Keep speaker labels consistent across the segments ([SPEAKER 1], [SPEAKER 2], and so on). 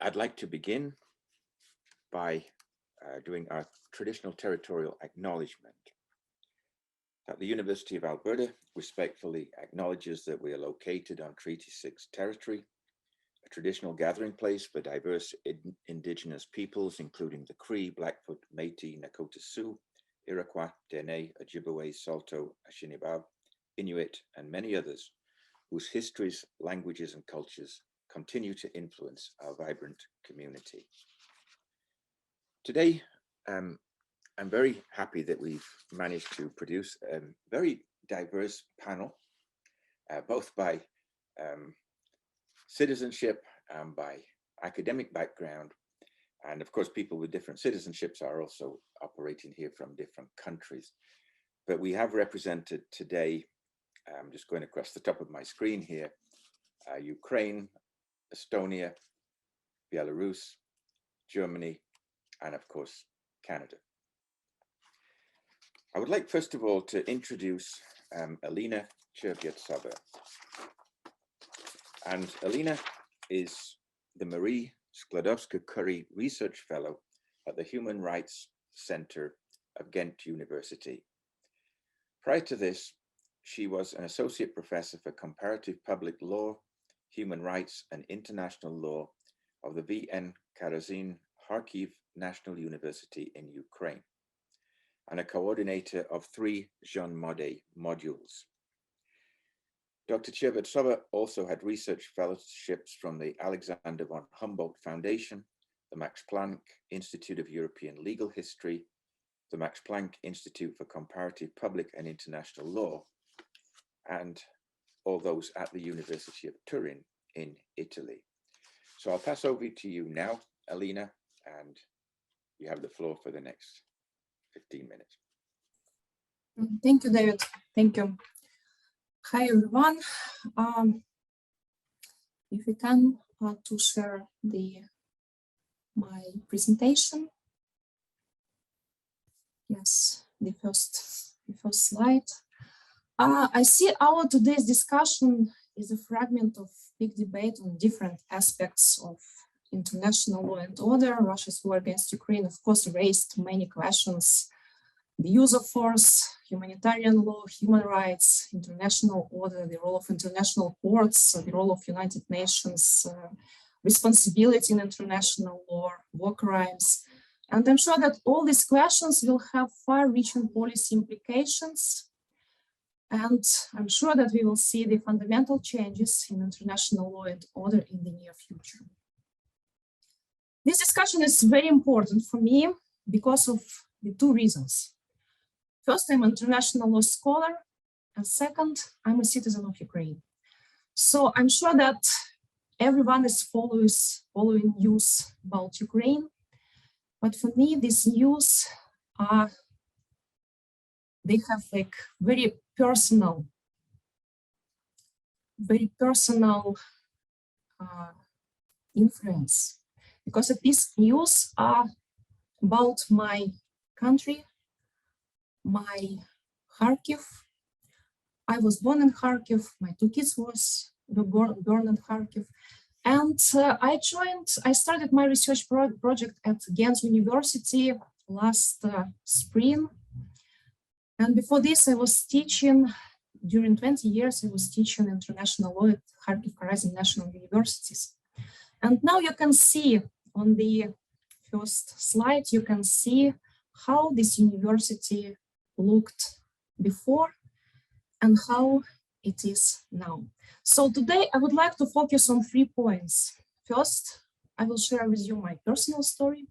[SPEAKER 1] I'd like to begin by doing our traditional territorial acknowledgement. That the University of Alberta respectfully acknowledges that we are located on Treaty 6 territory, a traditional gathering place for diverse Indigenous peoples, including the Cree, Blackfoot, Métis, Nakota Sioux, Iroquois, Dene, Ojibwe, Saulteaux, Anishinaabe, Inuit, and many others, whose histories, languages, and cultures continue to influence our vibrant community. Today, I'm very happy that we've managed to produce a very diverse panel, both by citizenship and by academic background. And of course, people with different citizenships are also operating here from different countries. But we have represented today, I'm just going across the top of my screen here, Ukraine, Estonia, Belarus, Germany, and of course, Canada. I would like, first of all, to introduce Alina Cherviastova. And Alina is the Marie Skłodowska-Curie Research Fellow at the Human Rights Center of Ghent University. Prior to this, she was an associate professor for comparative public law, human rights, and international law of the V.N. Karazin Kharkiv National University in Ukraine, and a coordinator of 3 Jean Monnet modules. Dr. Cherviastova also had research fellowships from the Alexander von Humboldt Foundation, the Max Planck Institute of European Legal History, the Max Planck Institute for Comparative Public and International Law, and all those at the University of Turin in Italy. So I'll pass over to you now, Alina, and you have the floor for the next 15 minutes.
[SPEAKER 2] Thank you, David. Thank you. Hi, everyone. If we can to share my presentation. Yes, the first slide. I see our today's discussion is a fragment of big debate on different aspects of international law and order. Russia's war against Ukraine, of course, raised many questions: the use of force, humanitarian law, human rights, international order, the role of international courts, the role of United Nations, responsibility in international law, war crimes. And I'm sure that all these questions will have far-reaching policy implications. And I'm sure that we will see the fundamental changes in international law and order in the near future. This discussion is very important for me because of the 2 reasons. First, I'm an international law scholar, and second, I'm a citizen of Ukraine. So I'm sure that everyone is following news about Ukraine, but for me, these news they have like very personal influence, because these news are about my country, my Kharkiv. I was born in Kharkiv. My 2 kids were born in Kharkiv. And I started my research project at Ghent University last spring. And before this, I was teaching, during 20 years, I was teaching international law at Kharkiv-Karazin National Universities. And now you can see on the first slide, you can see how this university looked before and how it is now. So today I would like to focus on 3 points. First, I will share with you my personal story.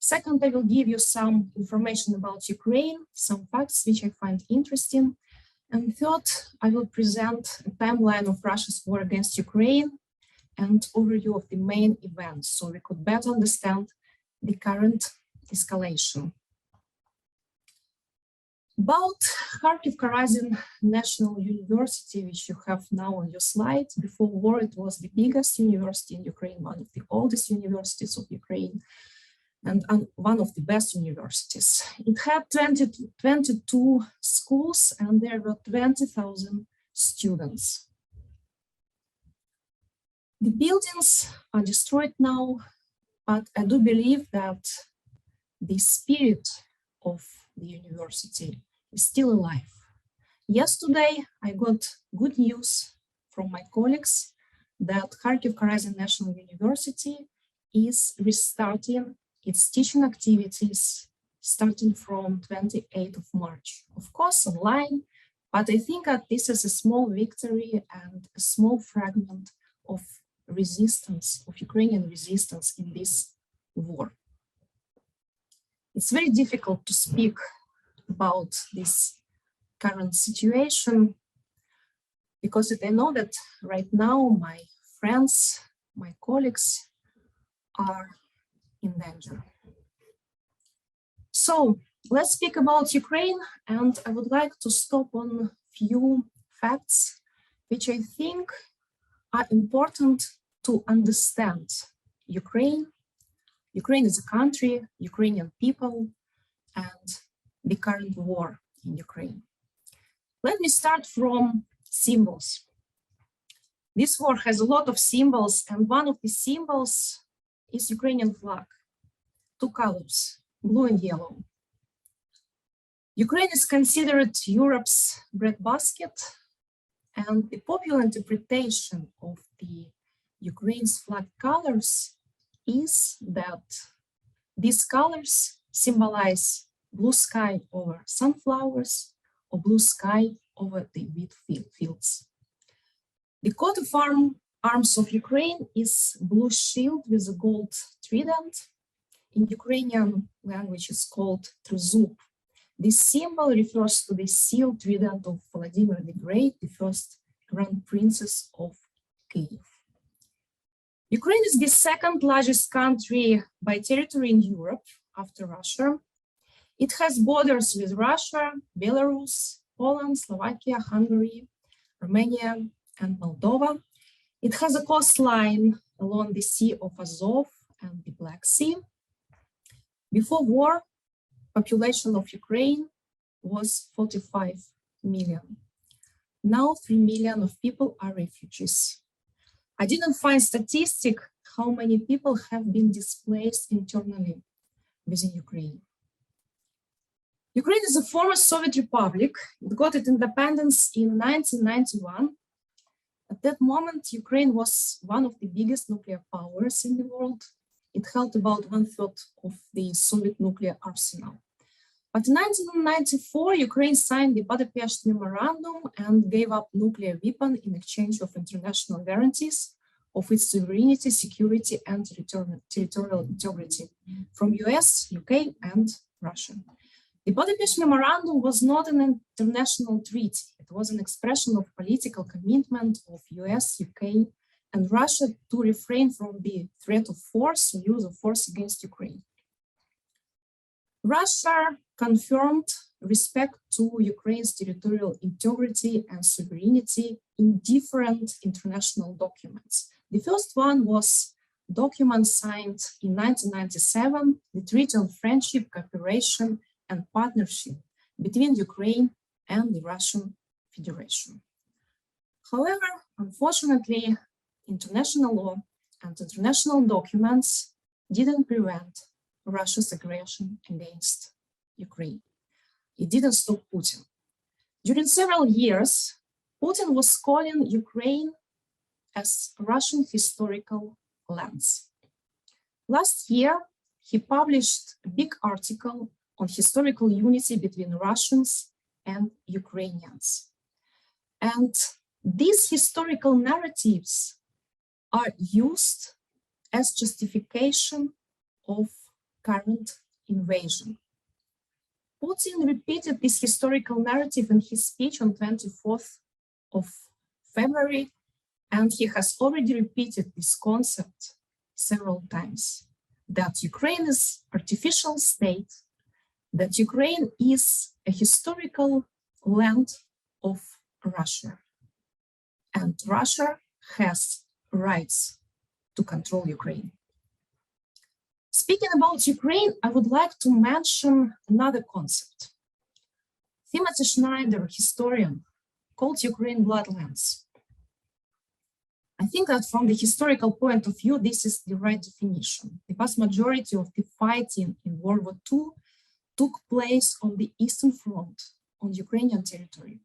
[SPEAKER 2] Second, I will give you some information about Ukraine, some facts which I find interesting. And third, I will present a timeline of Russia's war against Ukraine and overview of the main events, so we could better understand the current escalation. About Kharkiv-Karazin National University, which you have now on your slide. Before war, it was the biggest university in Ukraine, one of the oldest universities of Ukraine, and one of the best universities. It had 22 schools, and there were 20,000 students. The buildings are destroyed now. but I do believe that the spirit of the university is still alive. Yesterday, I got good news from my colleagues that Kharkiv Karazin National University is restarting its teaching activities starting from 28th of March. Of course, online, but I think that this is a small victory and a small fragment of resistance, of Ukrainian resistance in this war. It's very difficult to speak about this current situation because I know that right now my friends, my colleagues are in danger. So let's speak about Ukraine, and I would like to stop on a few facts which I think are important to understand Ukraine. Ukraine is a country, Ukrainian people, and the current war in Ukraine. Let me start from symbols. This war has a lot of symbols, and one of the symbols is Ukrainian flag, two colors, blue and yellow. Ukraine is considered Europe's breadbasket, and the popular interpretation of the Ukraine's flag colors is that these colors symbolize blue sky over sunflowers or blue sky over the wheat fields. The coat of arms of Ukraine is blue shield with a gold trident. In Ukrainian language, it's called trezub. This symbol refers to the seal trident of Vladimir the Great, the first Grand Princess of Kiev. Ukraine is the second largest country by territory in Europe after Russia. It has borders with Russia, Belarus, Poland, Slovakia, Hungary, Romania, and Moldova. It has a coastline along the Sea of Azov and the Black Sea. Before war, population of Ukraine was 45 million. Now 3 million of people are refugees. I didn't find statistic how many people have been displaced internally within Ukraine. Ukraine is a former Soviet republic. It got its independence in 1991. At that moment, Ukraine was one of the biggest nuclear powers in the world. It held about 1/3 of the Soviet nuclear arsenal. But in 1994, Ukraine signed the Budapest Memorandum and gave up nuclear weapon in exchange of international guarantees of its sovereignty, security, and territorial integrity from US, UK, and Russia. The Budapest Memorandum was not an international treaty. It was an expression of political commitment of US, UK, and Russia to refrain from the threat of force or use of force against Ukraine. Russia confirmed respect to Ukraine's territorial integrity and sovereignty in different international documents. The first one was document signed in 1997, the Treaty on Friendship, Cooperation, and Partnership between Ukraine and the Russian Federation. However, unfortunately, international law and international documents didn't prevent Russia's aggression against Ukraine. It didn't stop Putin. During several years, Putin was calling Ukraine as Russian historical lands. Last year, he published a big article on historical unity between Russians and Ukrainians. And these historical narratives are used as justification of current invasion. Putin repeated this historical narrative in his speech on 24th of February, and he has already repeated this concept several times, that Ukraine is an artificial state, that Ukraine is a historical land of Russia, and Russia has rights to control Ukraine. Speaking about Ukraine, I would like to mention another concept. Timothy Schneider, historian, called Ukraine bloodlands. I think that from the historical point of view, this is the right definition. The vast majority of the fighting in World War II took place on the Eastern Front, on Ukrainian territory.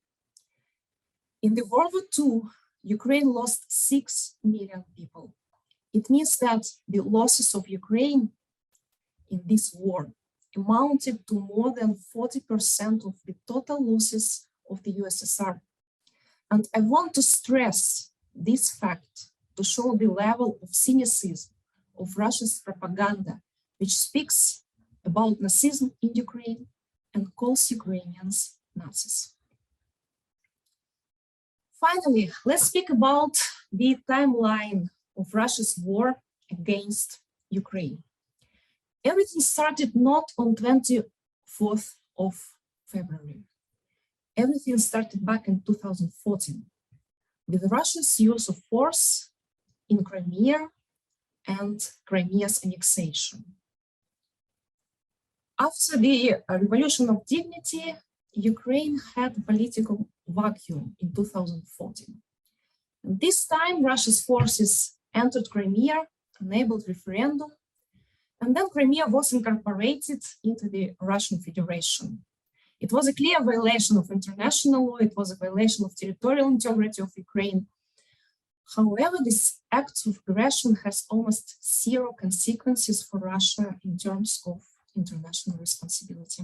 [SPEAKER 2] In the World War II, Ukraine lost 6 million people. It means that the losses of Ukraine in this war amounted to more than 40% of the total losses of the USSR. And I want to stress this fact to show the level of cynicism of Russia's propaganda, which speaks about Nazism in Ukraine and calls Ukrainians Nazis. Finally, let's speak about the timeline of Russia's war against Ukraine. Everything started not on 24th of February. Everything started back in 2014 with Russia's use of force in Crimea and Crimea's annexation. After the Revolution of Dignity, Ukraine had a political vacuum in 2014. And this time, Russia's forces entered Crimea, enabled referendum, and then Crimea was incorporated into the Russian Federation. It was a clear violation of international law. It was a violation of territorial integrity of Ukraine. However, this act of aggression has almost zero consequences for Russia in terms of international responsibility.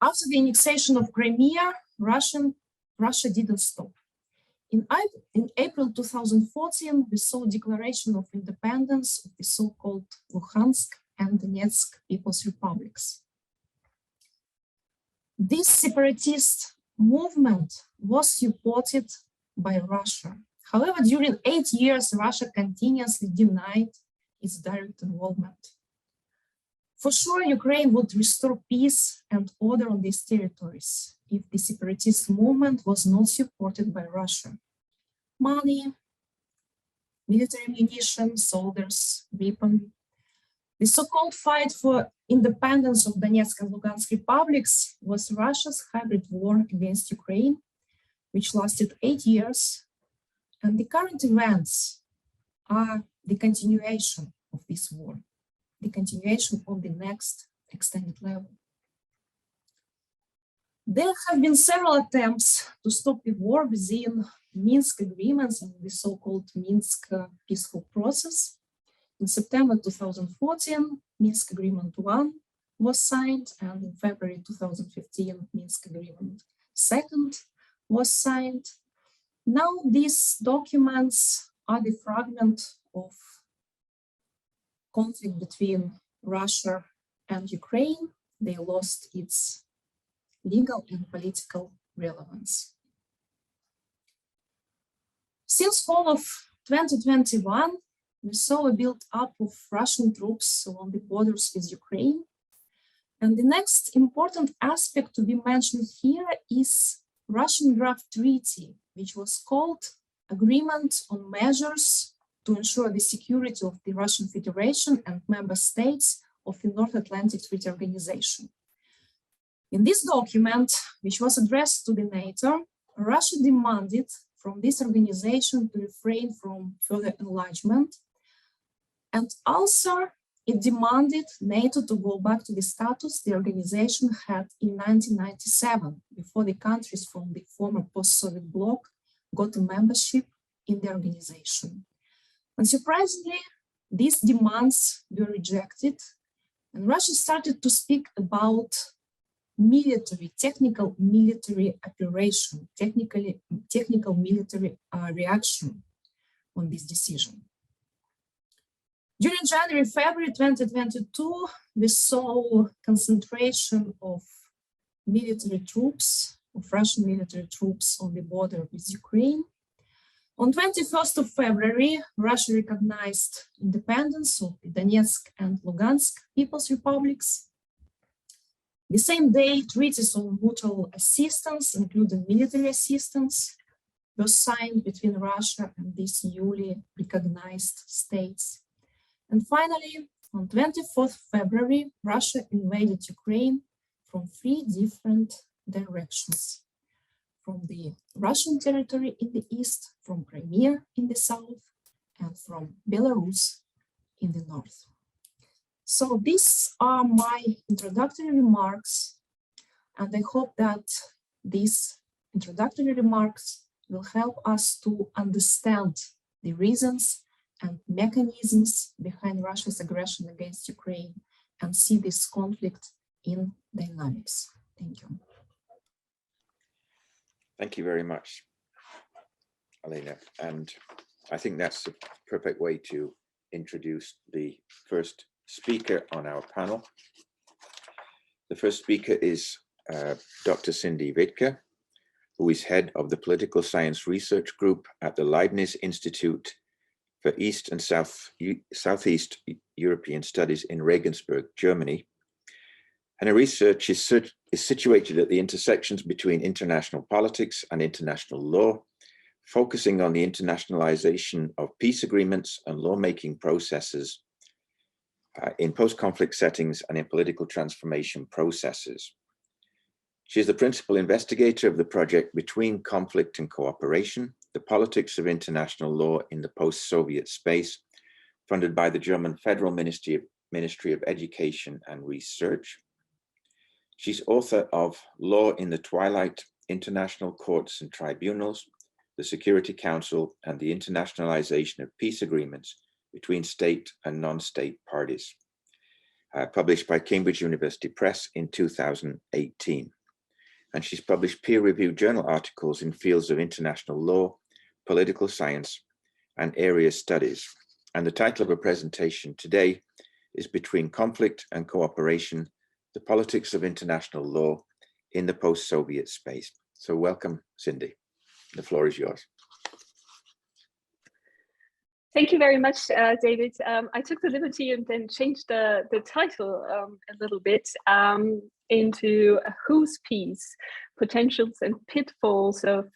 [SPEAKER 2] After the annexation of Crimea, Russia didn't stop. In April 2014, we saw a declaration of independence of the so-called Luhansk and Donetsk People's Republics. This separatist movement was supported by Russia. However, during 8 years, Russia continuously denied its direct involvement. For sure, Ukraine would restore peace and order on these territories if the separatist movement was not supported by Russia. Money, military munitions, soldiers, weapons. The so-called fight for independence of Donetsk and Lugansk republics was Russia's hybrid war against Ukraine, which lasted 8 years. And the current events are the continuation of this war, the continuation on the next extended level. There have been several attempts to stop the war within Minsk agreements and the so-called Minsk peaceful process. In September 2014, Minsk Agreement 1 was signed, and in February 2015, Minsk Agreement 2 was signed. Now these documents are the fragment of conflict between Russia and Ukraine. They lost its legal and political relevance. Since fall of 2021, we saw a build-up of Russian troops along the borders with Ukraine. And the next important aspect to be mentioned here is Russian draft treaty, which was called Agreement on Measures to Ensure the Security of the Russian Federation and Member States of the North Atlantic Treaty Organization. In this document, which was addressed to the NATO, Russia demanded from this organization to refrain from further enlargement. And also, it demanded NATO to go back to the status the organization had in 1997, before the countries from the former post-Soviet bloc got a membership in the organization. Unsurprisingly, these demands were rejected, and Russia started to speak about technical military operation, technical military reaction on this decision. During January-February 2022, we saw concentration of military troops, of Russian military troops on the border with Ukraine. On 21st of February, Russia recognized independence of the Donetsk and Lugansk People's Republics. The same day, treaties on mutual assistance, including military assistance, were signed between Russia and these newly recognized states. And finally, on 24th February, Russia invaded Ukraine from 3 different directions: from the Russian territory in the east, from Crimea in the south, and from Belarus in the north. So these are my introductory remarks, and I hope that these introductory remarks will help us to understand the reasons and mechanisms behind Russia's aggression against Ukraine and see this conflict in dynamics. Thank you.
[SPEAKER 1] Thank you very much, Alina. And I think that's the perfect way to introduce the first speaker on our panel. The first speaker is Dr. Cindy Wittke, who is head of the Political Science Research Group at the Leibniz Institute for East and Southeast European Studies in Regensburg, Germany. And her research is situated at the intersections between international politics and international law, focusing on the internationalization of peace agreements and lawmaking processes in post-conflict settings and in political transformation processes. She is the principal investigator of the project Between Conflict and Cooperation, the Politics of International Law in the Post-Soviet Space, funded by the German Federal Ministry of Education and Research. She's author of Law in the Twilight, International Courts and Tribunals, the Security Council, and the Internationalization of Peace Agreements between State and Non-State Parties, published by Cambridge University Press in 2018. And she's published peer-reviewed journal articles in fields of international law, political science, and area studies. And the title of her presentation today is Between Conflict and Cooperation, the Politics of International Law in the Post-Soviet Space. So welcome, Cindy. The floor is yours.
[SPEAKER 3] Thank you very much, David. I took the liberty and then changed the title a little bit into Whose Peace? Potentials and Pitfalls of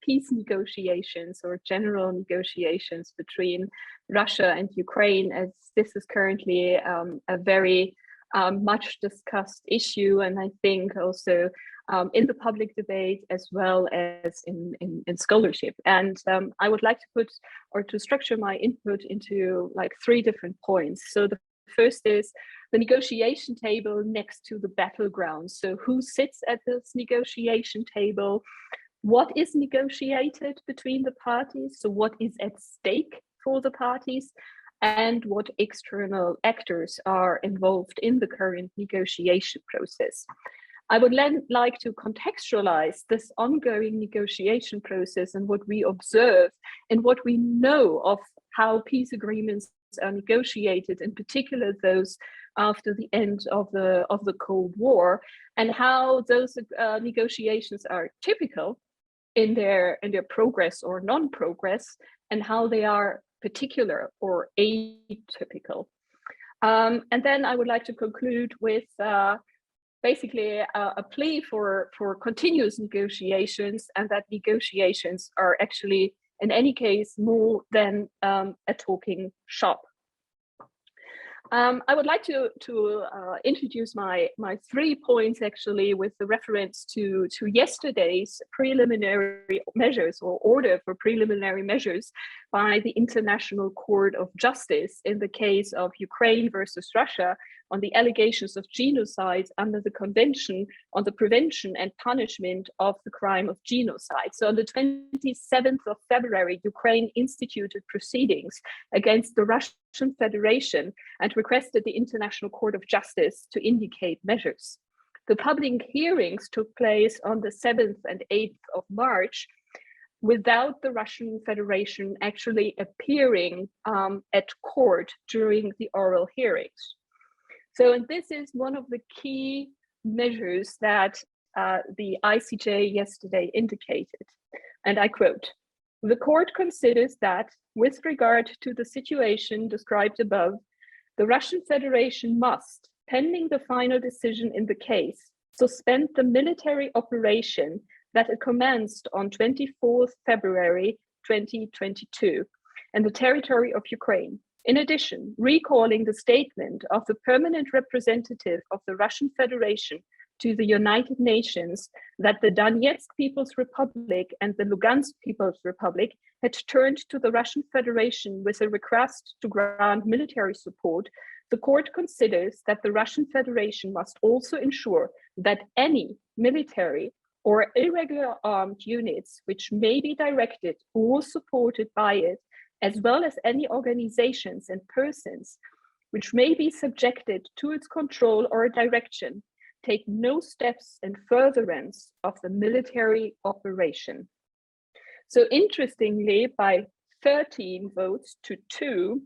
[SPEAKER 3] Peace Negotiations or General Negotiations between Russia and Ukraine, as this is currently a very much discussed issue, and I think also in the public debate as well as in scholarship. And I would like to put or to structure my input into like 3 different points. So the first is the negotiation table next to the battleground. So who sits at this negotiation table? What is negotiated between the parties? So what is at stake for the parties? And what external actors are involved in the current negotiation process. I would then like to contextualize this ongoing negotiation process and what we observe and what we know of how peace agreements are negotiated, in particular those after the end of the Cold War, and how those negotiations are typical in their progress or non-progress, and how they are particular or atypical. And then I would like to conclude with basically a plea for continuous negotiations, and that negotiations are actually in any case more than a talking shop. I would like to introduce my 3 points actually with the reference to yesterday's preliminary measures or order for preliminary measures by the International Court of Justice in the case of Ukraine versus Russia on the allegations of genocide under the Convention on the Prevention and Punishment of the Crime of Genocide. So on the 27th of February, Ukraine instituted proceedings against the Russian Federation and requested the International Court of Justice to indicate measures. The public hearings took place on the 7th and 8th of March without the Russian Federation actually appearing at court during the oral hearings. So, and this is one of the key measures that the ICJ yesterday indicated. And I quote, "The court considers that, with regard to the situation described above, the Russian Federation must, pending the final decision in the case, suspend the military operation that it commenced on 24th February 2022 in the territory of Ukraine. In addition, recalling the statement of the permanent representative of the Russian Federation to the United Nations that the Donetsk People's Republic and the Lugansk People's Republic had turned to the Russian Federation with a request to grant military support, the court considers that the Russian Federation must also ensure that any military or irregular armed units which may be directed or supported by it, as well as any organizations and persons which may be subjected to its control or direction, take no steps in furtherance of the military operation. So interestingly, by 13 votes to 2,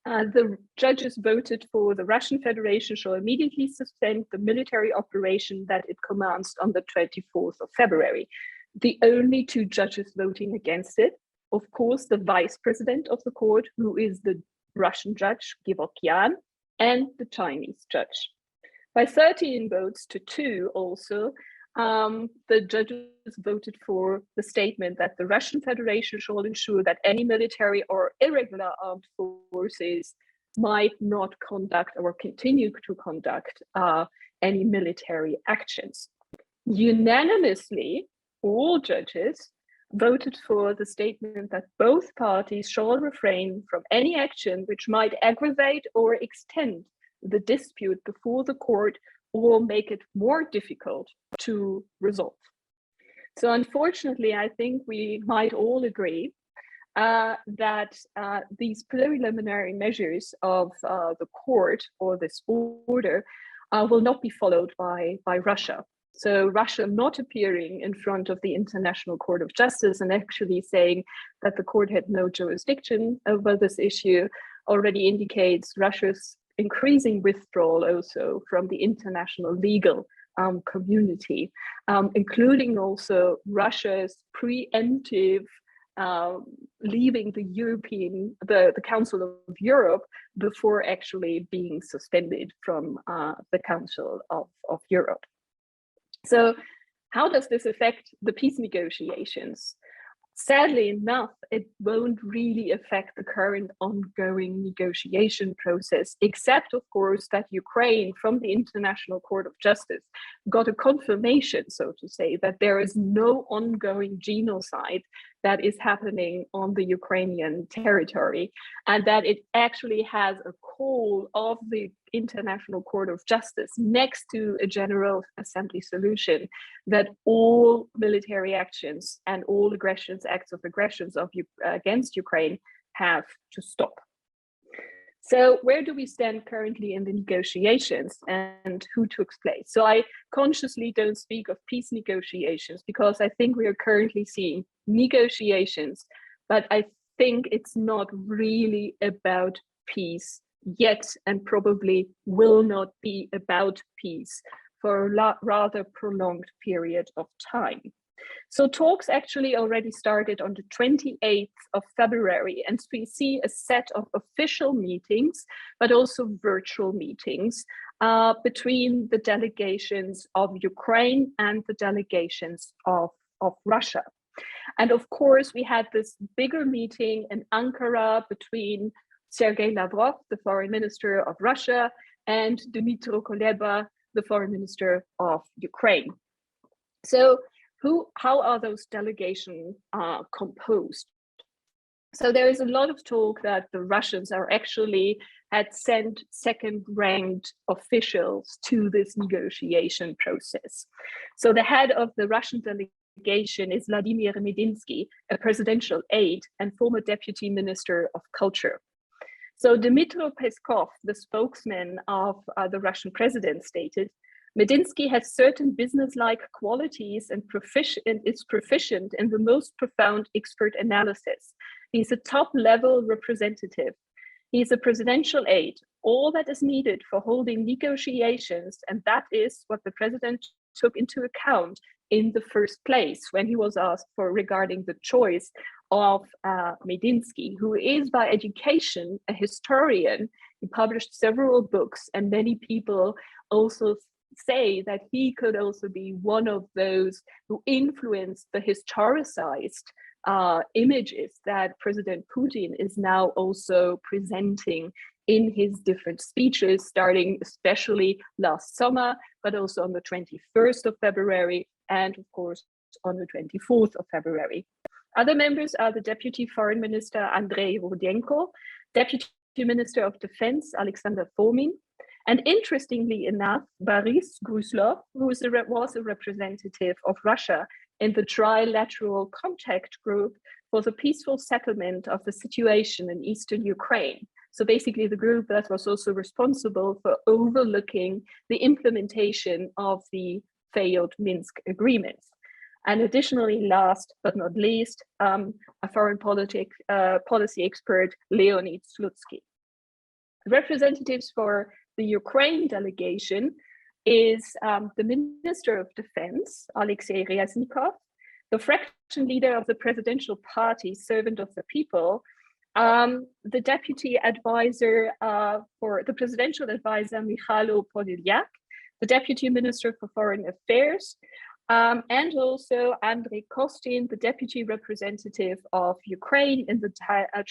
[SPEAKER 3] the judges voted for the Russian Federation shall immediately suspend the military operation that it commenced on the 24th of February. The only 2 judges voting against it, of course, the vice president of the court, who is the Russian judge, Gevorkyan, and the Chinese judge. By 13 votes to 2 also, the judges voted for the statement that the Russian Federation shall ensure that any military or irregular armed forces might not conduct or continue to conduct any military actions. Unanimously, all judges voted for the statement that both parties shall refrain from any action which might aggravate or extend the dispute before the court or make it more difficult to resolve. So unfortunately, I think we might all agree that these preliminary measures of the court or this order will not be followed by Russia. So Russia not appearing in front of the International Court of Justice and actually saying that the court had no jurisdiction over this issue already indicates Russia's increasing withdrawal also from the international legal community, including also Russia's preemptive leaving the Council of Europe before actually being suspended from the Council of Europe. So how does this affect the peace negotiations? Sadly enough, it won't really affect the current ongoing negotiation process, except, of course, that Ukraine, from the International Court of Justice, got a confirmation, so to say, that there is no ongoing genocide that is happening on the Ukrainian territory, and that it actually has a call of the International Court of Justice next to a General Assembly solution that all military actions and all acts of aggressions against Ukraine have to stop. So where do we stand currently in the negotiations and who took place? So I consciously don't speak of peace negotiations because I think we are currently seeing negotiations, but I think it's not really about peace yet and probably will not be about peace for a rather prolonged period of time. So talks actually already started on the 28th of February, and we see a set of official meetings, but also virtual meetings between the delegations of Ukraine and the delegations of Russia. And of course, we had this bigger meeting in Ankara between Sergei Lavrov, the foreign minister of Russia, and Dmytro Kuleba, the foreign minister of Ukraine. So how are those delegations composed? So there is a lot of talk that the Russians had sent second-ranked officials to this negotiation process. So the head of the Russian delegation is Vladimir Medinsky, a presidential aide and former deputy minister of culture. So Dmytro Peskov, the spokesman of the Russian president, stated, Medinsky has certain business-like qualities and is proficient in the most profound expert analysis. He's a top-level representative. He's a presidential aide, all that is needed for holding negotiations, and that is what the president took into account in the first place when he was asked regarding the choice of Medinsky, who is by education a historian. He published several books, and many people also say that he could also be one of those who influenced the historicized images that President Putin is now also presenting in his different speeches, starting especially last summer, but also on the 21st of February, and of course on the 24th of February. Other members are the Deputy Foreign Minister Andrei Rudenko, Deputy Minister of Defense Alexander Fomin, and interestingly enough, Boris Gryzlov, who was a representative of Russia in the Trilateral Contact Group for the peaceful settlement of the situation in eastern Ukraine. So basically the group that was also responsible for overlooking the implementation of the failed Minsk agreements. And additionally, last but not least, a foreign policy expert, Leonid Slutsky. The representatives for the Ukraine delegation is the Minister of Defense, Alexei Ryaznikov, the fraction leader of the presidential party, Servant of the People, the deputy advisor for the presidential advisor, Mikhailo Podolyak, the deputy minister for foreign affairs, and also Andrei Kostin, the deputy representative of Ukraine in the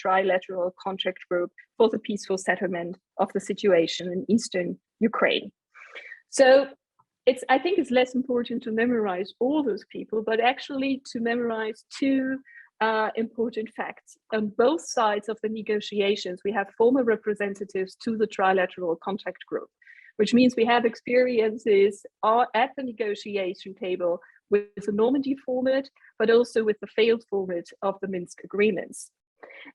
[SPEAKER 3] Trilateral Contact Group for the peaceful settlement of the situation in eastern Ukraine. So I think it's less important to memorize all those people, but actually to memorize two important facts. On both sides of the negotiations, we have former representatives to the Trilateral Contact Group, which means we have experiences at the negotiation table with the Normandy format, but also with the failed format of the Minsk agreements.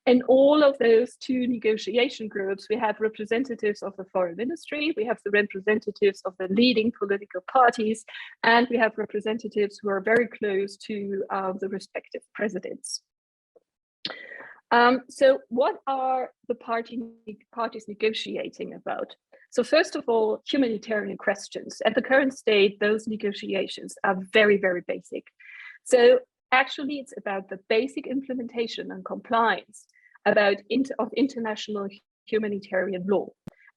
[SPEAKER 3] In all of those two negotiation groups, we have representatives of the foreign ministry, we have the representatives of the leading political parties, and we have representatives who are very close to the respective presidents. So what are the parties negotiating about? So first of all, humanitarian questions. At the current state, those negotiations are very, very basic. So actually, it's about the basic implementation and compliance of international humanitarian law.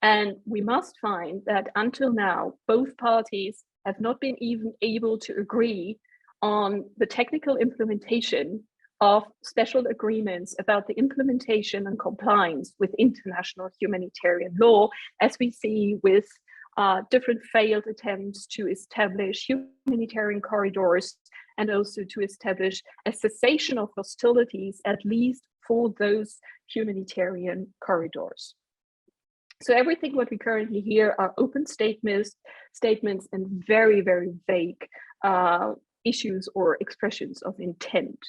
[SPEAKER 3] And we must find that until now, both parties have not been even able to agree on the technical implementation of special agreements about the implementation and compliance with international humanitarian law, as we see with different failed attempts to establish humanitarian corridors and also to establish a cessation of hostilities, at least for those humanitarian corridors. So everything what we currently hear are open statements and very, very vague issues or expressions of intent.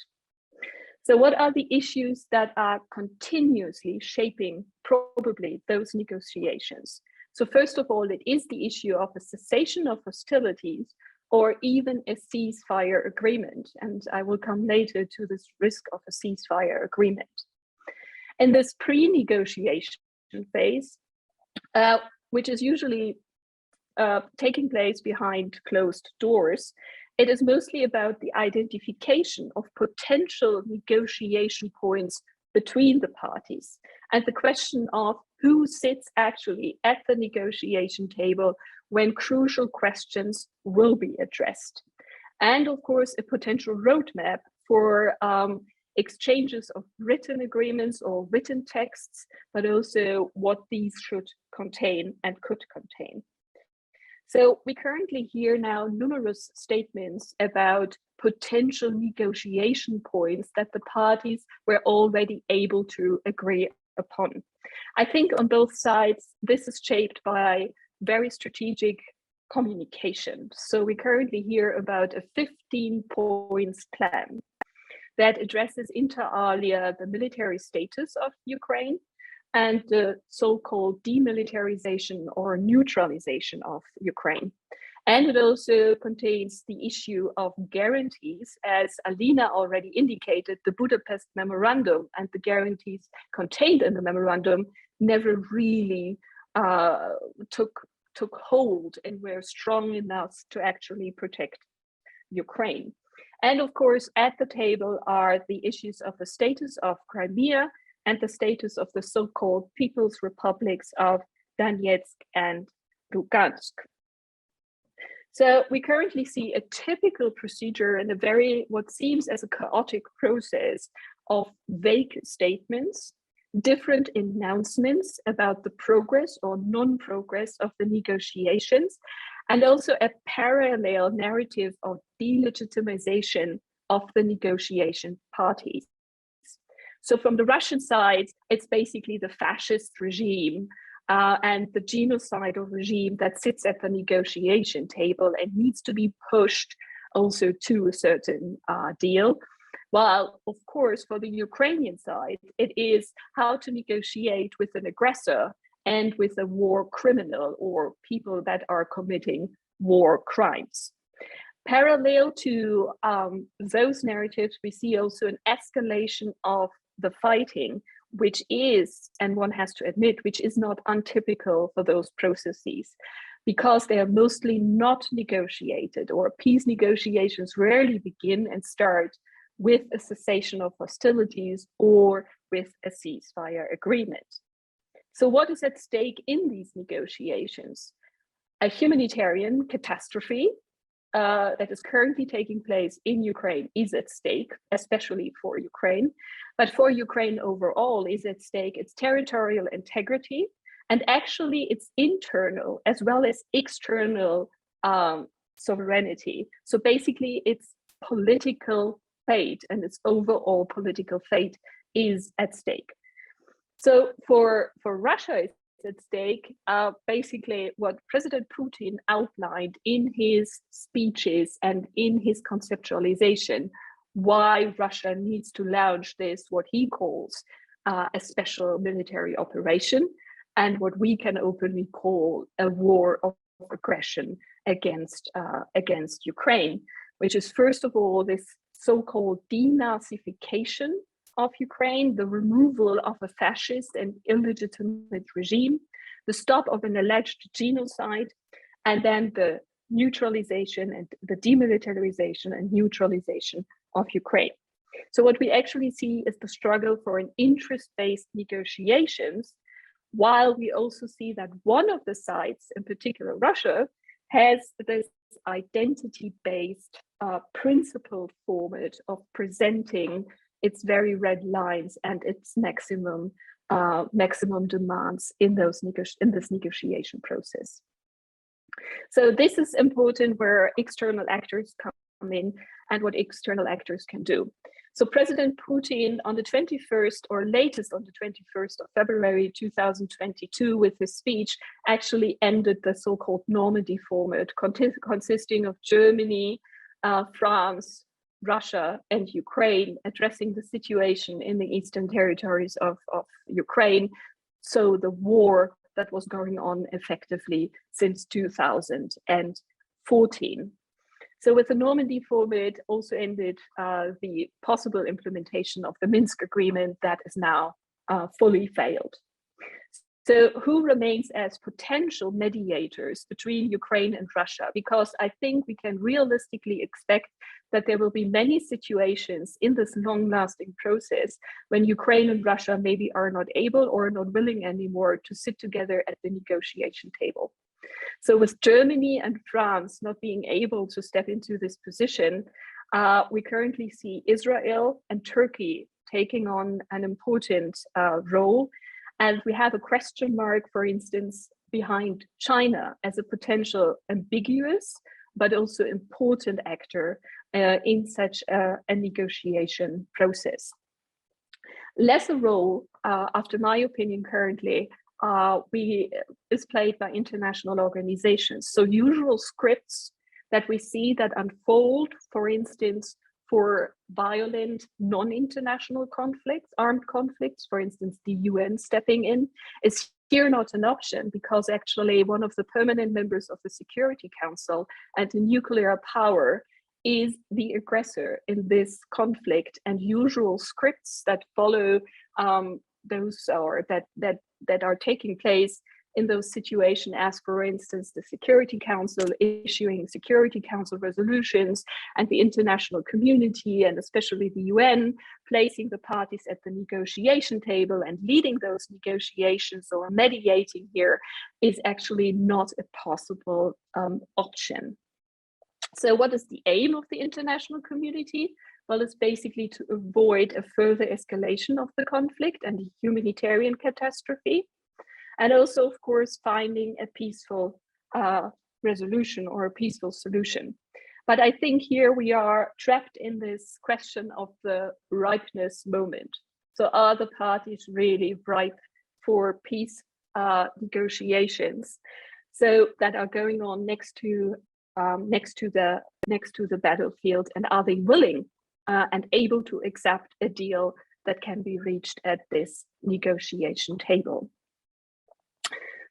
[SPEAKER 3] So what are the issues that are continuously shaping probably those negotiations? So first of all, it is the issue of a cessation of hostilities or even a ceasefire agreement. And I will come later to this risk of a ceasefire agreement. In this pre-negotiation phase, which is usually taking place behind closed doors, it is mostly about the identification of potential negotiation points between the parties and the question of who sits actually at the negotiation table when crucial questions will be addressed. And of course, a potential roadmap for exchanges of written agreements or written texts, but also what these should contain and could contain. So we currently hear now numerous statements about potential negotiation points that the parties were already able to agree upon. I think on both sides, this is shaped by very strategic communication. So we currently hear about a 15 points plan that addresses inter alia the military status of Ukraine and the so-called demilitarization or neutralization of Ukraine. And it also contains the issue of guarantees, as Alina already indicated, the Budapest Memorandum and the guarantees contained in the memorandum never really took hold and were strong enough to actually protect Ukraine. And of course, at the table are the issues of the status of Crimea and the status of the so-called People's Republics of Donetsk and Lugansk. So we currently see a typical procedure and what seems as a chaotic process of vague statements, different announcements about the progress or non-progress of the negotiations, and also a parallel narrative of delegitimization of the negotiation parties. So from the Russian side, it's basically the fascist regime and the genocidal regime that sits at the negotiation table and needs to be pushed also to a certain deal. While, of course, for the Ukrainian side, it is how to negotiate with an aggressor and with a war criminal or people that are committing war crimes. Parallel to those narratives, we see also an escalation of the fighting, which is, and one has to admit, which is not untypical for those processes, because they are mostly not negotiated, or peace negotiations rarely begin and start with a cessation of hostilities or with a ceasefire agreement. So what is at stake in these negotiations? A humanitarian catastrophe that is currently taking place in Ukraine is at stake, especially for Ukraine. But for Ukraine overall is at stake its territorial integrity and actually its internal as well as external sovereignty. So basically its political fate and its overall political fate is at stake. So for Russia, it's at stake basically what President Putin outlined in his speeches and in his conceptualization, why Russia needs to launch this, what he calls a special military operation, and what we can openly call a war of aggression against Ukraine, which is first of all this so-called denazification of Ukraine, the removal of a fascist and illegitimate regime, the stop of an alleged genocide, and then the neutralization and the demilitarization and neutralization of Ukraine. So what we actually see is the struggle for an interest-based negotiations, while we also see that one of the sides, in particular Russia, has this identity-based principled format of presenting its very red lines and its maximum demands in this negotiation process. So this is important, where external actors come in and what external actors can do. So President Putin on the 21st, or latest on the 21st of February 2022, with his speech, actually ended the so-called Normandy format, consisting of Germany, France, Russia, and Ukraine, addressing the situation in the eastern territories of Ukraine. So the war that was going on effectively since 2014. So with the Normandy format also ended the possible implementation of the Minsk agreement that is now fully failed. So who remains as potential mediators between Ukraine and Russia? Because I think we can realistically expect that there will be many situations in this long-lasting process when Ukraine and Russia maybe are not able or not willing anymore to sit together at the negotiation table. So with Germany and France not being able to step into this position, we currently see Israel and Turkey taking on an important role. And we have a question mark, for instance, behind China as a potential ambiguous, but also important actor in such a negotiation process. Lesser role, after my opinion currently, is played by international organizations. So usual scripts that we see that unfold, for instance, for violent non-international conflicts, armed conflicts, for instance, the UN stepping in, is here not an option, because actually one of the permanent members of the Security Council and a nuclear power is the aggressor in this conflict, and usual scripts that follow those, or that are taking place in those situations, as for instance, the Security Council issuing Security Council resolutions, and the international community, and especially the UN, placing the parties at the negotiation table and leading those negotiations or mediating here, is actually not a possible option. So what is the aim of the international community? Well, it's basically to avoid a further escalation of the conflict and the humanitarian catastrophe. And also, of course, finding a peaceful resolution or a peaceful solution. But I think here we are trapped in this question of the ripeness moment. So are the parties really ripe for peace negotiations? So that are going on next to the battlefield, and are they willing and able to accept a deal that can be reached at this negotiation table?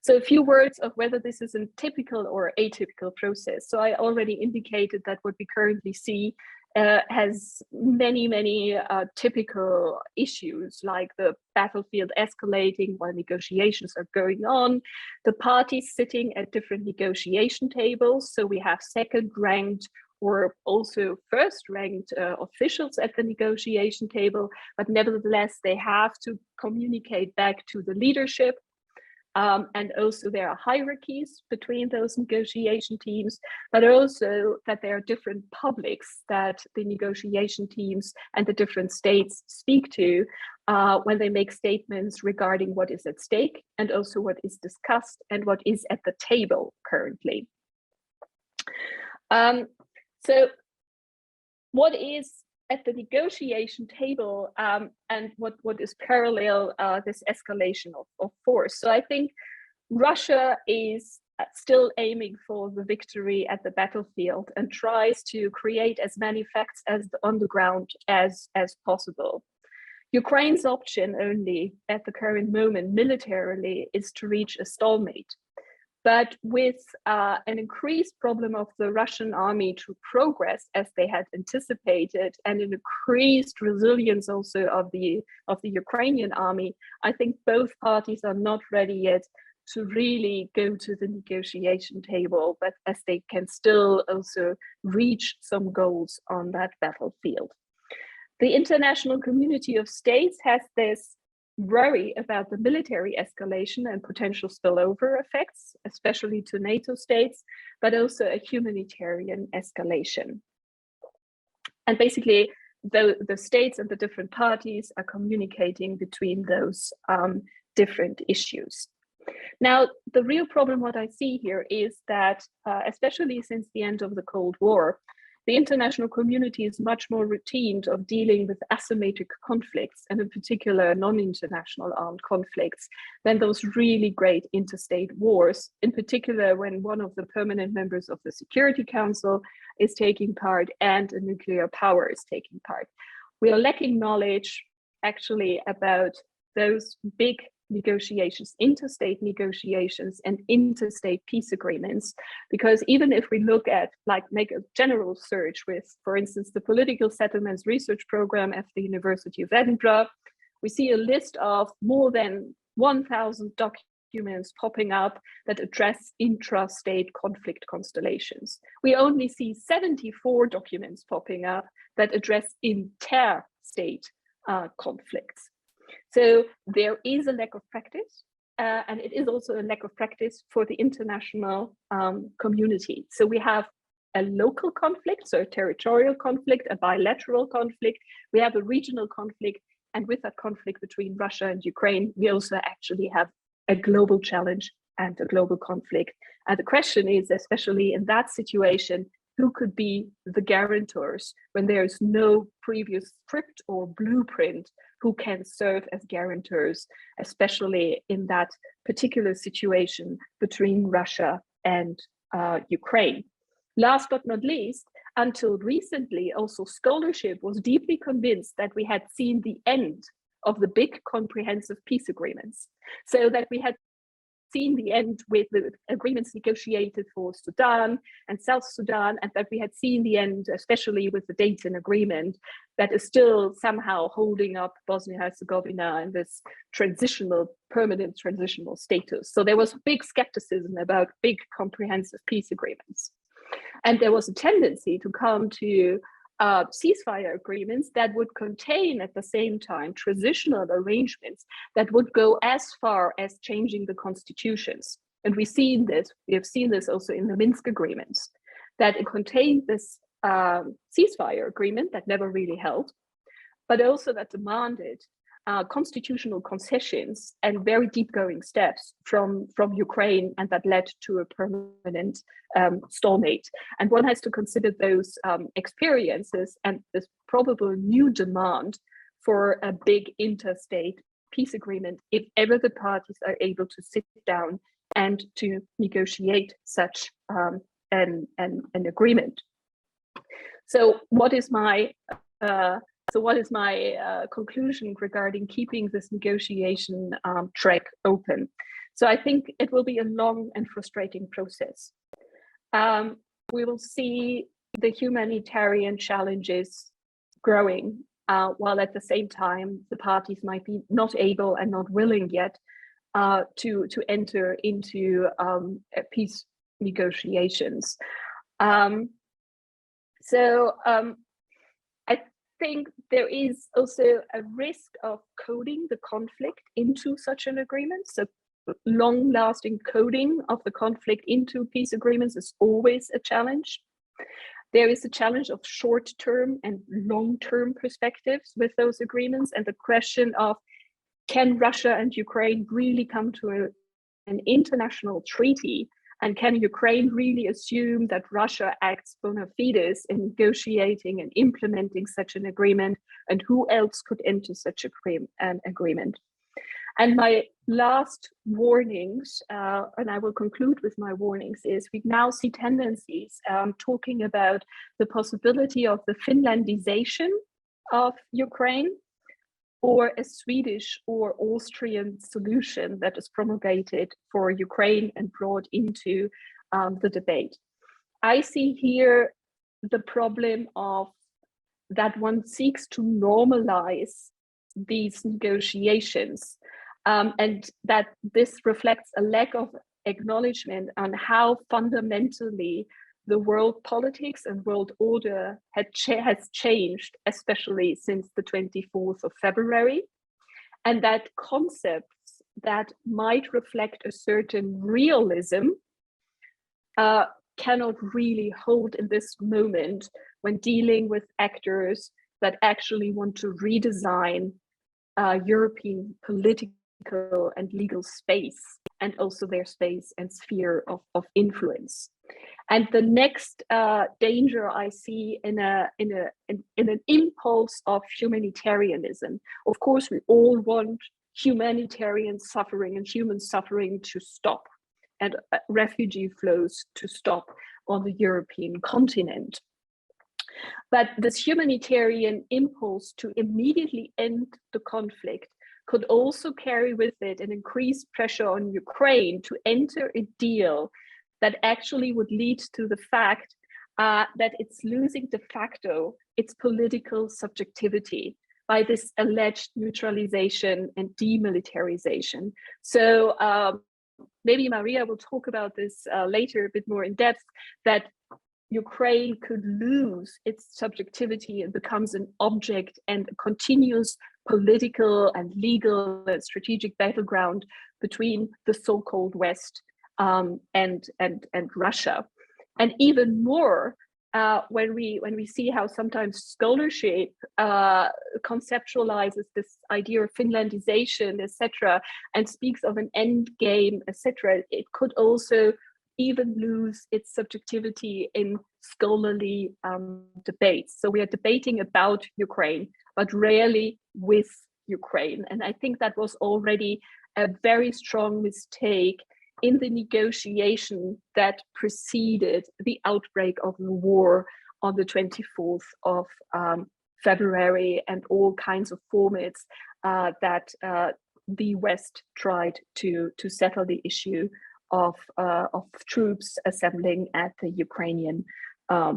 [SPEAKER 3] So a few words of whether this is a typical or atypical process. So I already indicated that what we currently see has many typical issues, like the battlefield escalating while negotiations are going on, the parties sitting at different negotiation tables. So we have second-ranked or also first-ranked officials at the negotiation table, but nevertheless, they have to communicate back to the leadership. And also there are hierarchies between those negotiation teams, but also that there are different publics that the negotiation teams and the different states speak to when they make statements regarding what is at stake and also what is discussed and what is at the table currently. So what is at the negotiation table and what is parallel this escalation of force? So I think Russia is still aiming for the victory at the battlefield and tries to create as many facts as on the ground as possible. Ukraine's option only at the current moment militarily is to reach a stalemate. But with an increased problem of the Russian army to progress as they had anticipated, and an increased resilience also of the Ukrainian army, I think both parties are not ready yet to really go to the negotiation table, but as they can still also reach some goals on that battlefield. The international community of states has this worry about the military escalation and potential spillover effects, especially to NATO states, but also a humanitarian escalation. And basically, the states and the different parties are communicating between those different issues. Now, the real problem, what I see here is that, especially since the end of the Cold War, the international community is much more routine of dealing with asymmetric conflicts, and in particular non-international armed conflicts, than those really great interstate wars, in particular when one of the permanent members of the Security Council is taking part and a nuclear power is taking part. We are lacking knowledge actually about those big negotiations, interstate negotiations and interstate peace agreements, because even if we look at, like, make a general search with, for instance, the Political Settlements Research Program at the University of Edinburgh, we see a list of more than 1,000 documents popping up that address intra-state conflict constellations. We only see 74 documents popping up that address inter-state conflicts. So there is a lack of practice, and it is also a lack of practice for the international community. So we have a local conflict, so a territorial conflict, a bilateral conflict, we have a regional conflict, and with that conflict between Russia and Ukraine, we also actually have a global challenge and a global conflict. And the question is, especially in that situation, who could be the guarantors when there is no previous script or blueprint who can serve as guarantors, especially in that particular situation between Russia and Ukraine. Last but not least, until recently, also scholarship was deeply convinced that we had seen the end of the big comprehensive peace agreements. So that we had seen the end with the agreements negotiated for Sudan and South Sudan, and that we had seen the end, especially with the Dayton Agreement, that is still somehow holding up Bosnia-Herzegovina in this permanent transitional status. So there was big skepticism about big comprehensive peace agreements. And there was a tendency to come to ceasefire agreements that would contain at the same time transitional arrangements that would go as far as changing the constitutions. And we have seen this also in the Minsk agreements, that it contained this ceasefire agreement that never really held, but also that demanded constitutional concessions and very deep-going steps from Ukraine, and that led to a permanent stalemate. And one has to consider those experiences and this probable new demand for a big interstate peace agreement if ever the parties are able to sit down and to negotiate such an agreement. So what is my conclusion regarding keeping this negotiation track open? So I think it will be a long and frustrating process. We will see the humanitarian challenges growing, while at the same time the parties might be not able and not willing yet to enter into peace negotiations. I think there is also a risk of coding the conflict into such an agreement. So long-lasting coding of the conflict into peace agreements is always a challenge. There is a challenge of short-term and long-term perspectives with those agreements, and the question of, can Russia and Ukraine really come to an international treaty? And can Ukraine really assume that Russia acts bona fides in negotiating and implementing such an agreement? And who else could enter such an agreement? And my last warnings, and I will conclude with my warnings, is we now see tendencies talking about the possibility of the Finlandization of Ukraine, or a Swedish or Austrian solution that is promulgated for Ukraine and brought into the debate. I see here the problem of that one seeks to normalize these negotiations, and that this reflects a lack of acknowledgement on how fundamentally the world politics and world order has changed, especially since the 24th of February, and that concepts that might reflect a certain realism cannot really hold in this moment when dealing with actors that actually want to redesign European political and legal space, and also their space and sphere of influence. And the next danger I see in an impulse of humanitarianism. Of course, we all want humanitarian suffering and human suffering to stop, and refugee flows to stop on the European continent. But this humanitarian impulse to immediately end the conflict could also carry with it an increased pressure on Ukraine to enter a deal that actually would lead to the fact that it's losing de facto its political subjectivity by this alleged neutralization and demilitarization. So maybe Maria will talk about this later a bit more in depth, that Ukraine could lose its subjectivity and becomes an object and a continuous political and legal and strategic battleground between the so-called West and Russia. And even more, when we see how sometimes scholarship conceptualizes this idea of Finlandization, etc., and speaks of an end game, etc., it could also even lose its subjectivity in scholarly debates. So we are debating about Ukraine, but rarely with Ukraine. And I think that was already a very strong mistake in the negotiation that preceded the outbreak of the war on the 24th of February, and all kinds of formats that the West tried to settle the issue of troops assembling at the Ukrainian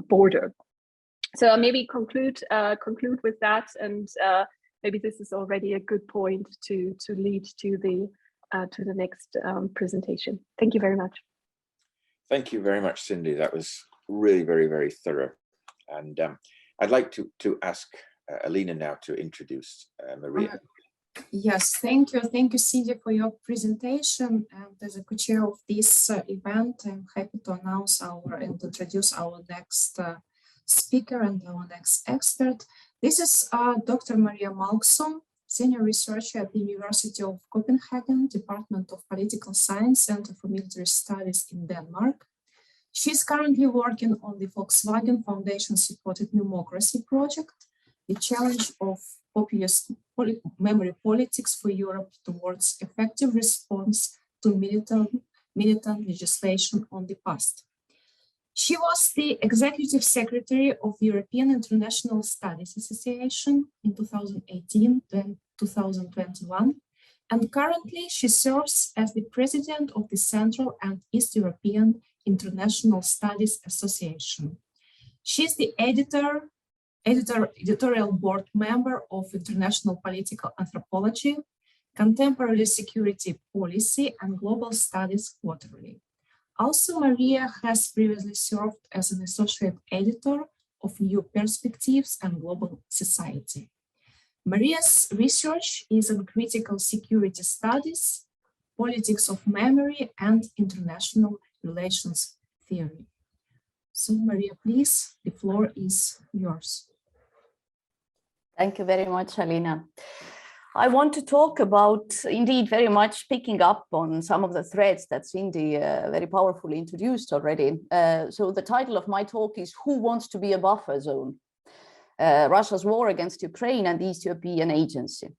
[SPEAKER 3] border. So maybe conclude with that, and maybe this is already a good point to lead to the next presentation. Thank you very much.
[SPEAKER 1] Thank you very much, Cindy. That was really very, very thorough. And I'd like to ask Alina now to introduce Maria.
[SPEAKER 2] Yes, thank you. Thank you, Cindy, for your presentation. And as a co-chair of this event, I'm happy to announce and introduce our next speaker and our next expert. This is Dr. Maria Mälksoo, senior researcher at the University of Copenhagen, Department of Political Science, Center for Military Studies in Denmark. She's currently working on the Volkswagen Foundation-supported Democracy project, the challenge of populist memory politics for Europe towards effective response to militant legislation on the past. She was the Executive Secretary of the European International Studies Association in 2018 and 2021, and currently she serves as the President of the Central and East European International Studies Association. She's the editorial board member of International Political Anthropology, Contemporary Security Policy, and Global Studies Quarterly. Also, Maria has previously served as an associate editor of New Perspectives and Global Society. Maria's research is on critical security studies, politics of memory, and international relations theory. So, Maria, please, the floor is yours.
[SPEAKER 4] Thank you very much, Alina. I want to talk about, indeed, very much picking up on some of the threads that Cindy very powerfully introduced already. So the title of my talk is Who Wants to be a Buffer Zone? Russia's War Against Ukraine and the East European Agency.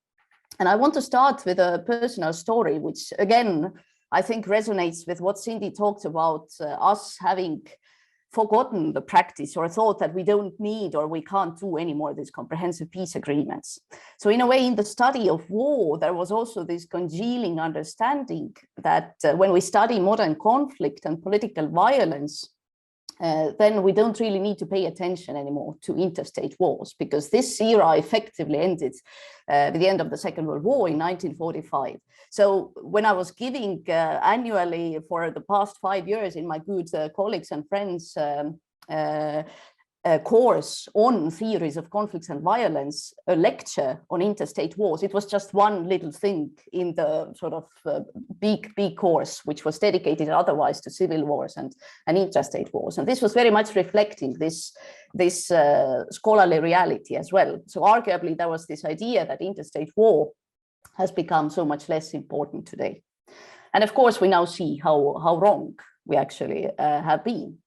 [SPEAKER 4] And I want to start with a personal story, which again, I think resonates with what Cindy talked about, us having forgotten the practice or thought that we don't need or we can't do anymore these comprehensive peace agreements. So in a way, in the study of war, there was also this congealing understanding that when we study modern conflict and political violence, then we don't really need to pay attention anymore to interstate wars, because this era effectively ended at the end of the Second World War in 1945. So when I was giving annually for the past 5 years in my good colleagues and friends course on theories of conflicts and violence, a lecture on interstate wars, it was just one little thing in the sort of big course, which was dedicated otherwise to civil wars and interstate wars. And this was very much reflecting this scholarly reality as well. So arguably there was this idea that interstate war has become so much less important today. And of course, we now see how wrong we actually have been.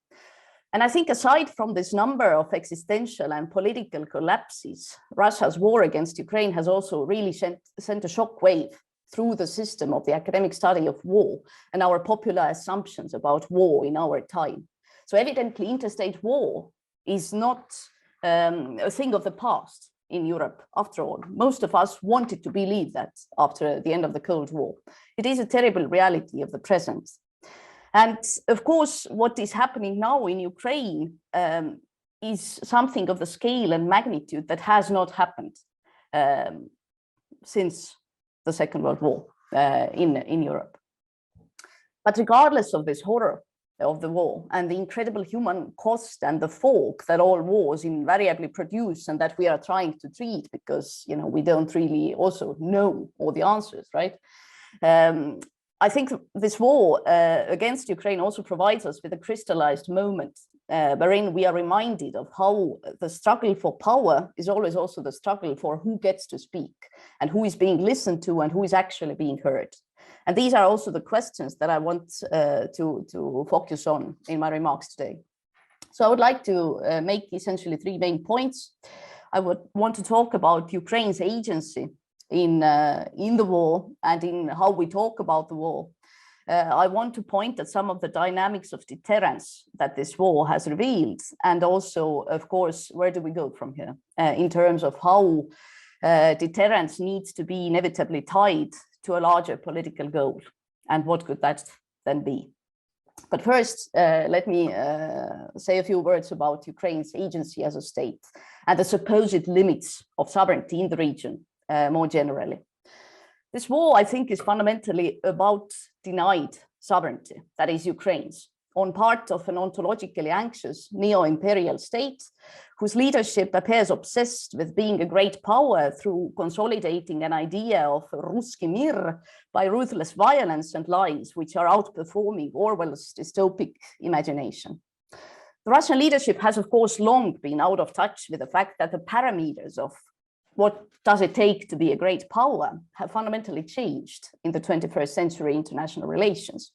[SPEAKER 4] And I think aside from this number of existential and political collapses, Russia's war against Ukraine has also really sent a shockwave through the system of the academic study of war and our popular assumptions about war in our time. So evidently, interstate war is not a thing of the past in Europe, after all. Most of us wanted to believe that after the end of the Cold War. It is a terrible reality of the present. And of course, what is happening now in Ukraine is something of the scale and magnitude that has not happened since the Second World War in Europe. But regardless of this horror of the war and the incredible human cost and the fog that all wars invariably produce and that we are trying to treat because, you know, we don't really also know all the answers, right? I think this war against Ukraine also provides us with a crystallized moment wherein we are reminded of how the struggle for power is always also the struggle for who gets to speak and who is being listened to and who is actually being heard. And these are also the questions that I want to focus on in my remarks today. So I would like to make essentially 3 main points. I would want to talk about Ukraine's agency in the war and in how we talk about the war. I want to point at some of the dynamics of deterrence that this war has revealed, and also, of course, where do we go from here in terms of how deterrence needs to be inevitably tied to a larger political goal, and what could that then be? But first, let me say a few words about Ukraine's agency as a state and the supposed limits of sovereignty in the region. More generally. This war, I think, is fundamentally about denied sovereignty, that is Ukraine's, on part of an ontologically anxious neo-imperial state whose leadership appears obsessed with being a great power through consolidating an idea of Ruski Mir by ruthless violence and lies, which are outperforming Orwell's dystopic imagination. The Russian leadership has, of course, long been out of touch with the fact that the parameters of what does it take to be a great power have fundamentally changed in the 21st century international relations.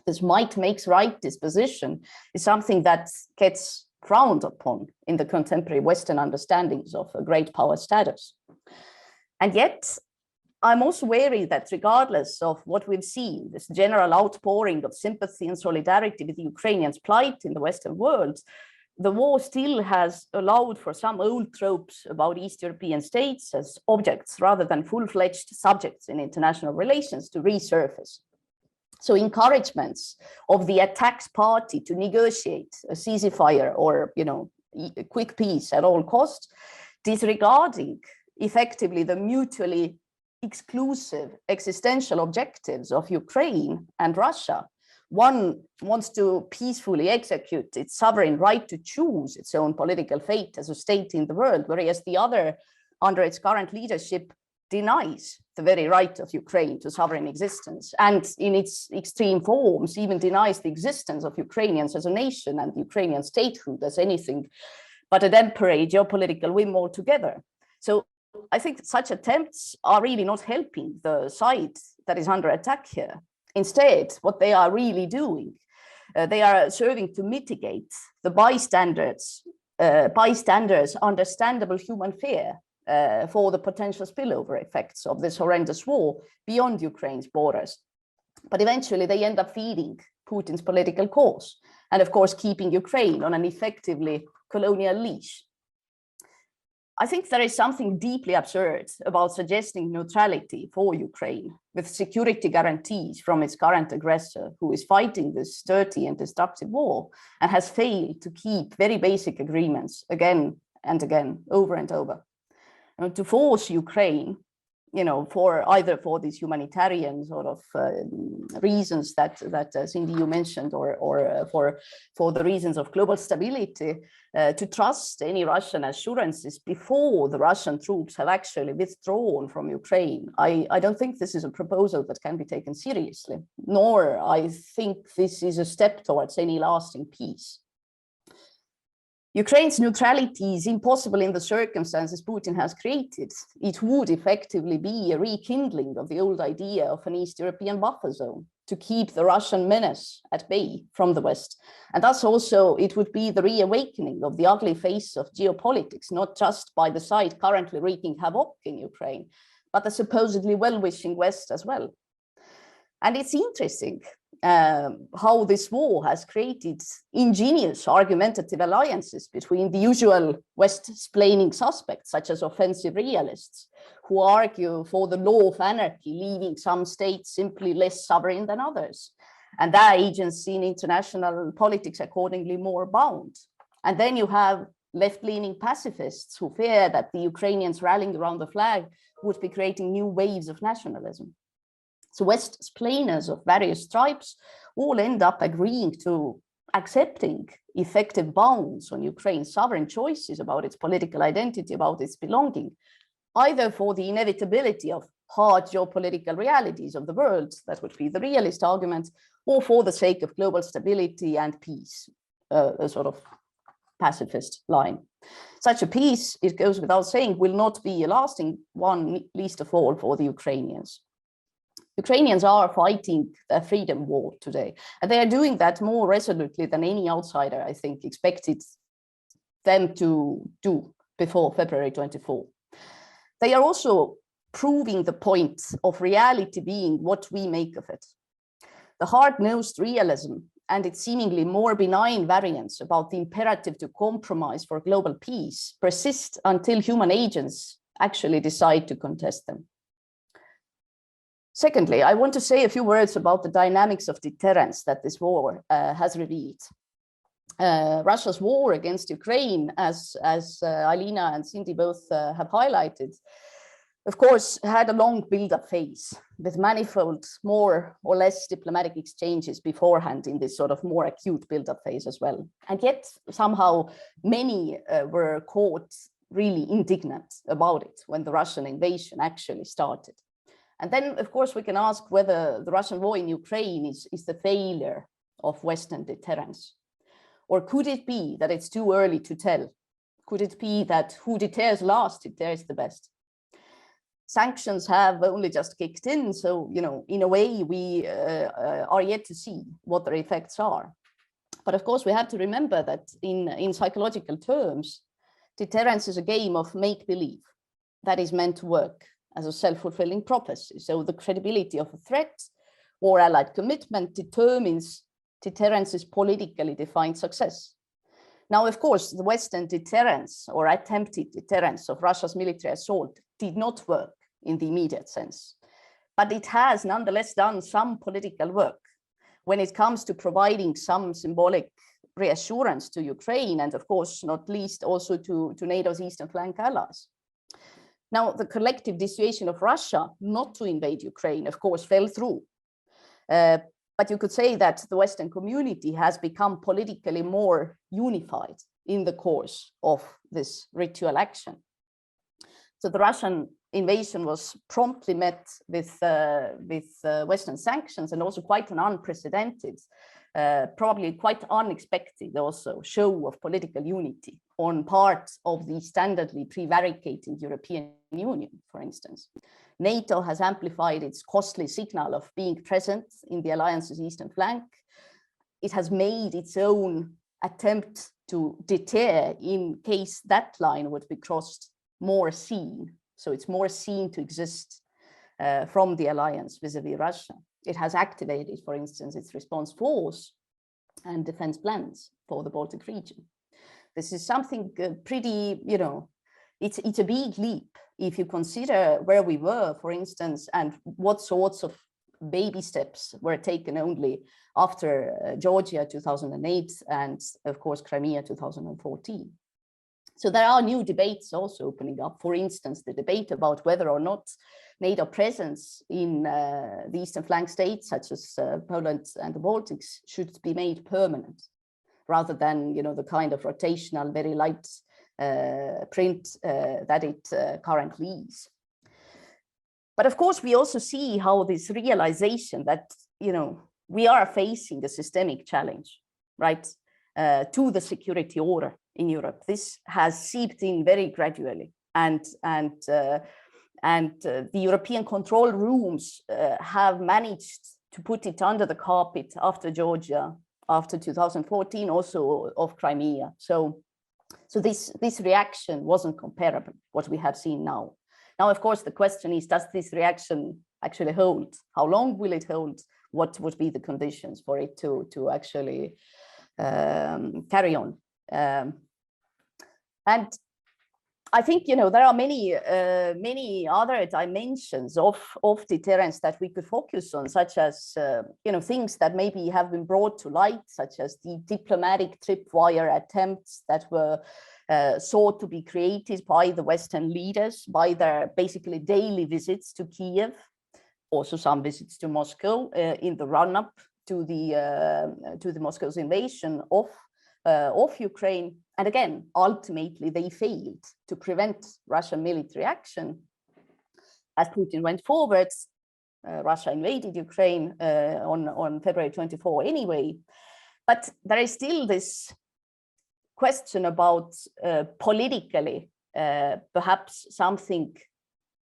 [SPEAKER 4] This might makes right disposition is something that gets frowned upon in the contemporary Western understandings of a great power status. And yet, I'm also wary that regardless of what we've seen, this general outpouring of sympathy and solidarity with the Ukrainians' plight in the Western world, the war still has allowed for some old tropes about East European states as objects rather than full-fledged subjects in international relations to resurface. So encouragements of the attacked party to negotiate a ceasefire or, a quick peace at all costs, disregarding effectively the mutually exclusive existential objectives of Ukraine and Russia. One wants to peacefully execute its sovereign right to choose its own political fate as a state in the world, whereas the other, under its current leadership, denies the very right of Ukraine to sovereign existence, and in its extreme forms even denies the existence of Ukrainians as a nation and Ukrainian statehood as anything but a temporary geopolitical whim altogether. So I think such attempts are really not helping the side that is under attack here. Instead, what they are really doing, they are serving to mitigate the bystanders' understandable human fear for the potential spillover effects of this horrendous war beyond Ukraine's borders. But eventually they end up feeding Putin's political cause and, of course, keeping Ukraine on an effectively colonial leash. I think there is something deeply absurd about suggesting neutrality for Ukraine with security guarantees from its current aggressor, who is fighting this dirty and destructive war and has failed to keep very basic agreements again and again, over and over. To force Ukraine, for these humanitarian sort of reasons that Cindy, you mentioned, or for the reasons of global stability, to trust any Russian assurances before the Russian troops have actually withdrawn from Ukraine. I don't think this is a proposal that can be taken seriously, nor I think this is a step towards any lasting peace. Ukraine's neutrality is impossible in the circumstances Putin has created. It would effectively be a rekindling of the old idea of an East European buffer zone to keep the Russian menace at bay from the West. And thus also it would be the reawakening of the ugly face of geopolitics, not just by the side currently wreaking havoc in Ukraine, but the supposedly well-wishing West as well. And it's interesting how this war has created ingenious argumentative alliances between the usual West-splaining suspects, such as offensive realists, who argue for the law of anarchy, leaving some states simply less sovereign than others, and their agency in international politics accordingly more bound. And then you have left-leaning pacifists who fear that the Ukrainians rallying around the flag would be creating new waves of nationalism. So West-splainers of various stripes all end up agreeing to accepting effective bounds on Ukraine's sovereign choices about its political identity, about its belonging, either for the inevitability of hard geopolitical realities of the world, that would be the realist argument, or for the sake of global stability and peace, a sort of pacifist line. Such a peace, it goes without saying, will not be a lasting one, least of all for the Ukrainians. Ukrainians are fighting a freedom war today, and they are doing that more resolutely than any outsider, I think, expected them to do before February 24. They are also proving the point of reality being what we make of it. The hard-nosed realism and its seemingly more benign variants about the imperative to compromise for global peace persist until human agents actually decide to contest them. Secondly, I want to say a few words about the dynamics of deterrence that this war has revealed. Russia's war against Ukraine, as Alina and Cindy both have highlighted, of course, had a long build-up phase with manifold more or less diplomatic exchanges beforehand in this sort of more acute build-up phase as well. And yet somehow many were caught really indignant about it when the Russian invasion actually started. And then, of course, we can ask whether the Russian war in Ukraine is the failure of Western deterrence, Or could it be that it's too early to tell? Could it be that who deterres last deterres the best? Sanctions have only just kicked in, so in a way we are yet to see what their effects are. But of course, we have to remember that in psychological terms, deterrence is a game of make-believe that is meant to work as a self-fulfilling prophecy. So the credibility of a threat or allied commitment determines deterrence's politically defined success. Now, of course, the Western deterrence or attempted deterrence of Russia's military assault did not work in the immediate sense, but it has nonetheless done some political work when it comes to providing some symbolic reassurance to Ukraine, and of course, not least also to NATO's eastern flank allies. Now, the collective dissuasion of Russia not to invade Ukraine, of course, fell through. But you could say that the Western community has become politically more unified in the course of this ritual action. So the Russian invasion was promptly met with Western sanctions, and also quite an unprecedented, probably quite unexpected also show of political unity on part of the standardly prevaricating European Union, for instance. NATO has amplified its costly signal of being present in the alliance's eastern flank. It has made its own attempt to deter in case that line would be crossed more seen. So it's more seen to exist from the alliance vis-a-vis Russia. It has activated, for instance, its response force and defense plans for the Baltic region. This is something pretty, it's a big leap if you consider where we were, for instance, and what sorts of baby steps were taken only after Georgia 2008 and, of course, Crimea 2014. So there are new debates also opening up. For instance, the debate about whether or not NATO presence in the eastern flank states, such as Poland and the Baltics, should be made permanent, rather than the kind of rotational, very light print that it currently is. But of course, we also see how this realization that we are facing a systemic challenge, right, to the security order in Europe. This has seeped in very gradually, and the European control rooms have managed to put it under the carpet after Georgia, after 2014, also of Crimea. So this reaction wasn't comparable what we have seen now. Now, of course, the question is, does this reaction actually hold? How long will it hold? What would be the conditions for it to actually carry on? And I think there are many other dimensions of deterrence that we could focus on, such as things that maybe have been brought to light, such as the diplomatic tripwire attempts that were sought to be created by the Western leaders by their basically daily visits to Kiev, also some visits to Moscow in the run-up to the Moscow's invasion of Ukraine. And again, ultimately, they failed to prevent Russian military action. As Putin went forward, Russia invaded Ukraine on February 24 anyway. But there is still this question about politically, perhaps something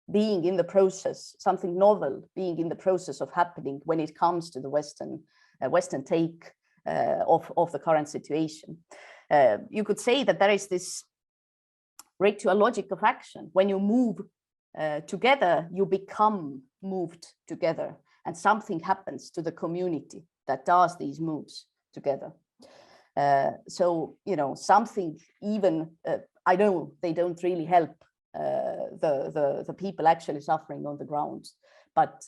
[SPEAKER 4] being in the process, something novel being in the process of happening when it comes to the Western take of the current situation. You could say that there is this ritual logic of action. When you move together, you become moved together, and something happens to the community that does these moves together. So, something even, I know they don't really help the people actually suffering on the ground, but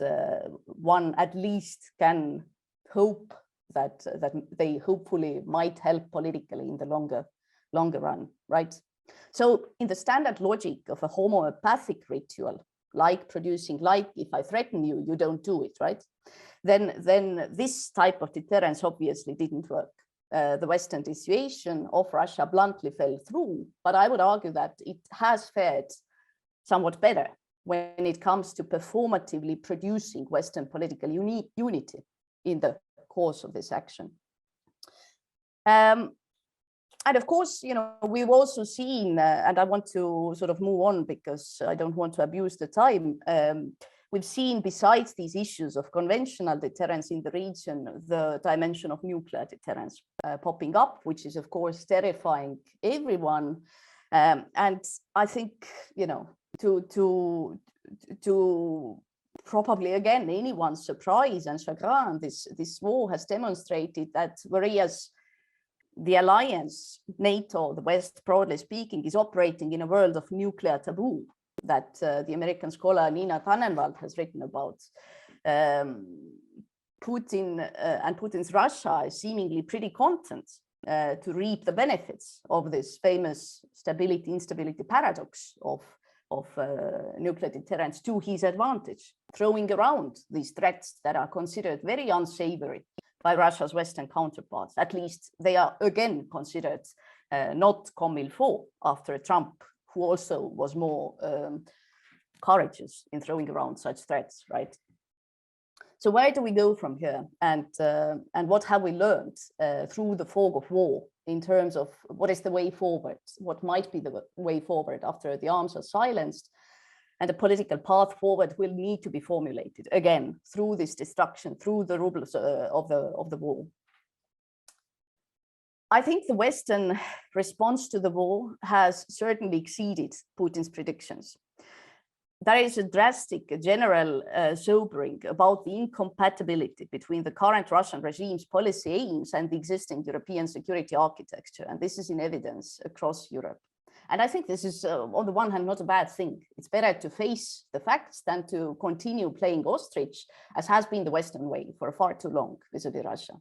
[SPEAKER 4] one at least can hope that they hopefully might help politically in the longer run, right? So in the standard logic of a homeopathic ritual, like producing, like if I threaten you, you don't do it, right? Then this type of deterrence obviously didn't work. The Western dissuasion of Russia bluntly fell through, but I would argue that it has fared somewhat better when it comes to performatively producing Western political unity in the course of this action. And of course, we've also seen, and I want to sort of move on because I don't want to abuse the time. We've seen, besides these issues of conventional deterrence in the region, the dimension of nuclear deterrence popping up, which is, of course, terrifying everyone. And I think, to probably, again, anyone's surprise and chagrin, this war has demonstrated that whereas the alliance, NATO, the West, broadly speaking, is operating in a world of nuclear taboo that the American scholar Alina Cherviastova has written about. Putin and Putin's Russia is seemingly pretty content to reap the benefits of this famous stability-instability paradox of nuclear deterrence to his advantage, throwing around these threats that are considered very unsavory by Russia's Western counterparts. At least they are again considered not comme il faut after Trump, who also was more courageous in throwing around such threats, right? So where do we go from here? And what have we learned through the fog of war in terms of what is the way forward? What might be the way forward after the arms are silenced? And the political path forward will need to be formulated again through this destruction, through the rubles of the war. I think the Western response to the war has certainly exceeded Putin's predictions. There is a drastic, general sobering about the incompatibility between the current Russian regime's policy aims and the existing European security architecture. And this is in evidence across Europe. And I think this is, on the one hand, not a bad thing. It's better to face the facts than to continue playing ostrich, as has been the Western way for far too long vis-a-vis Russia.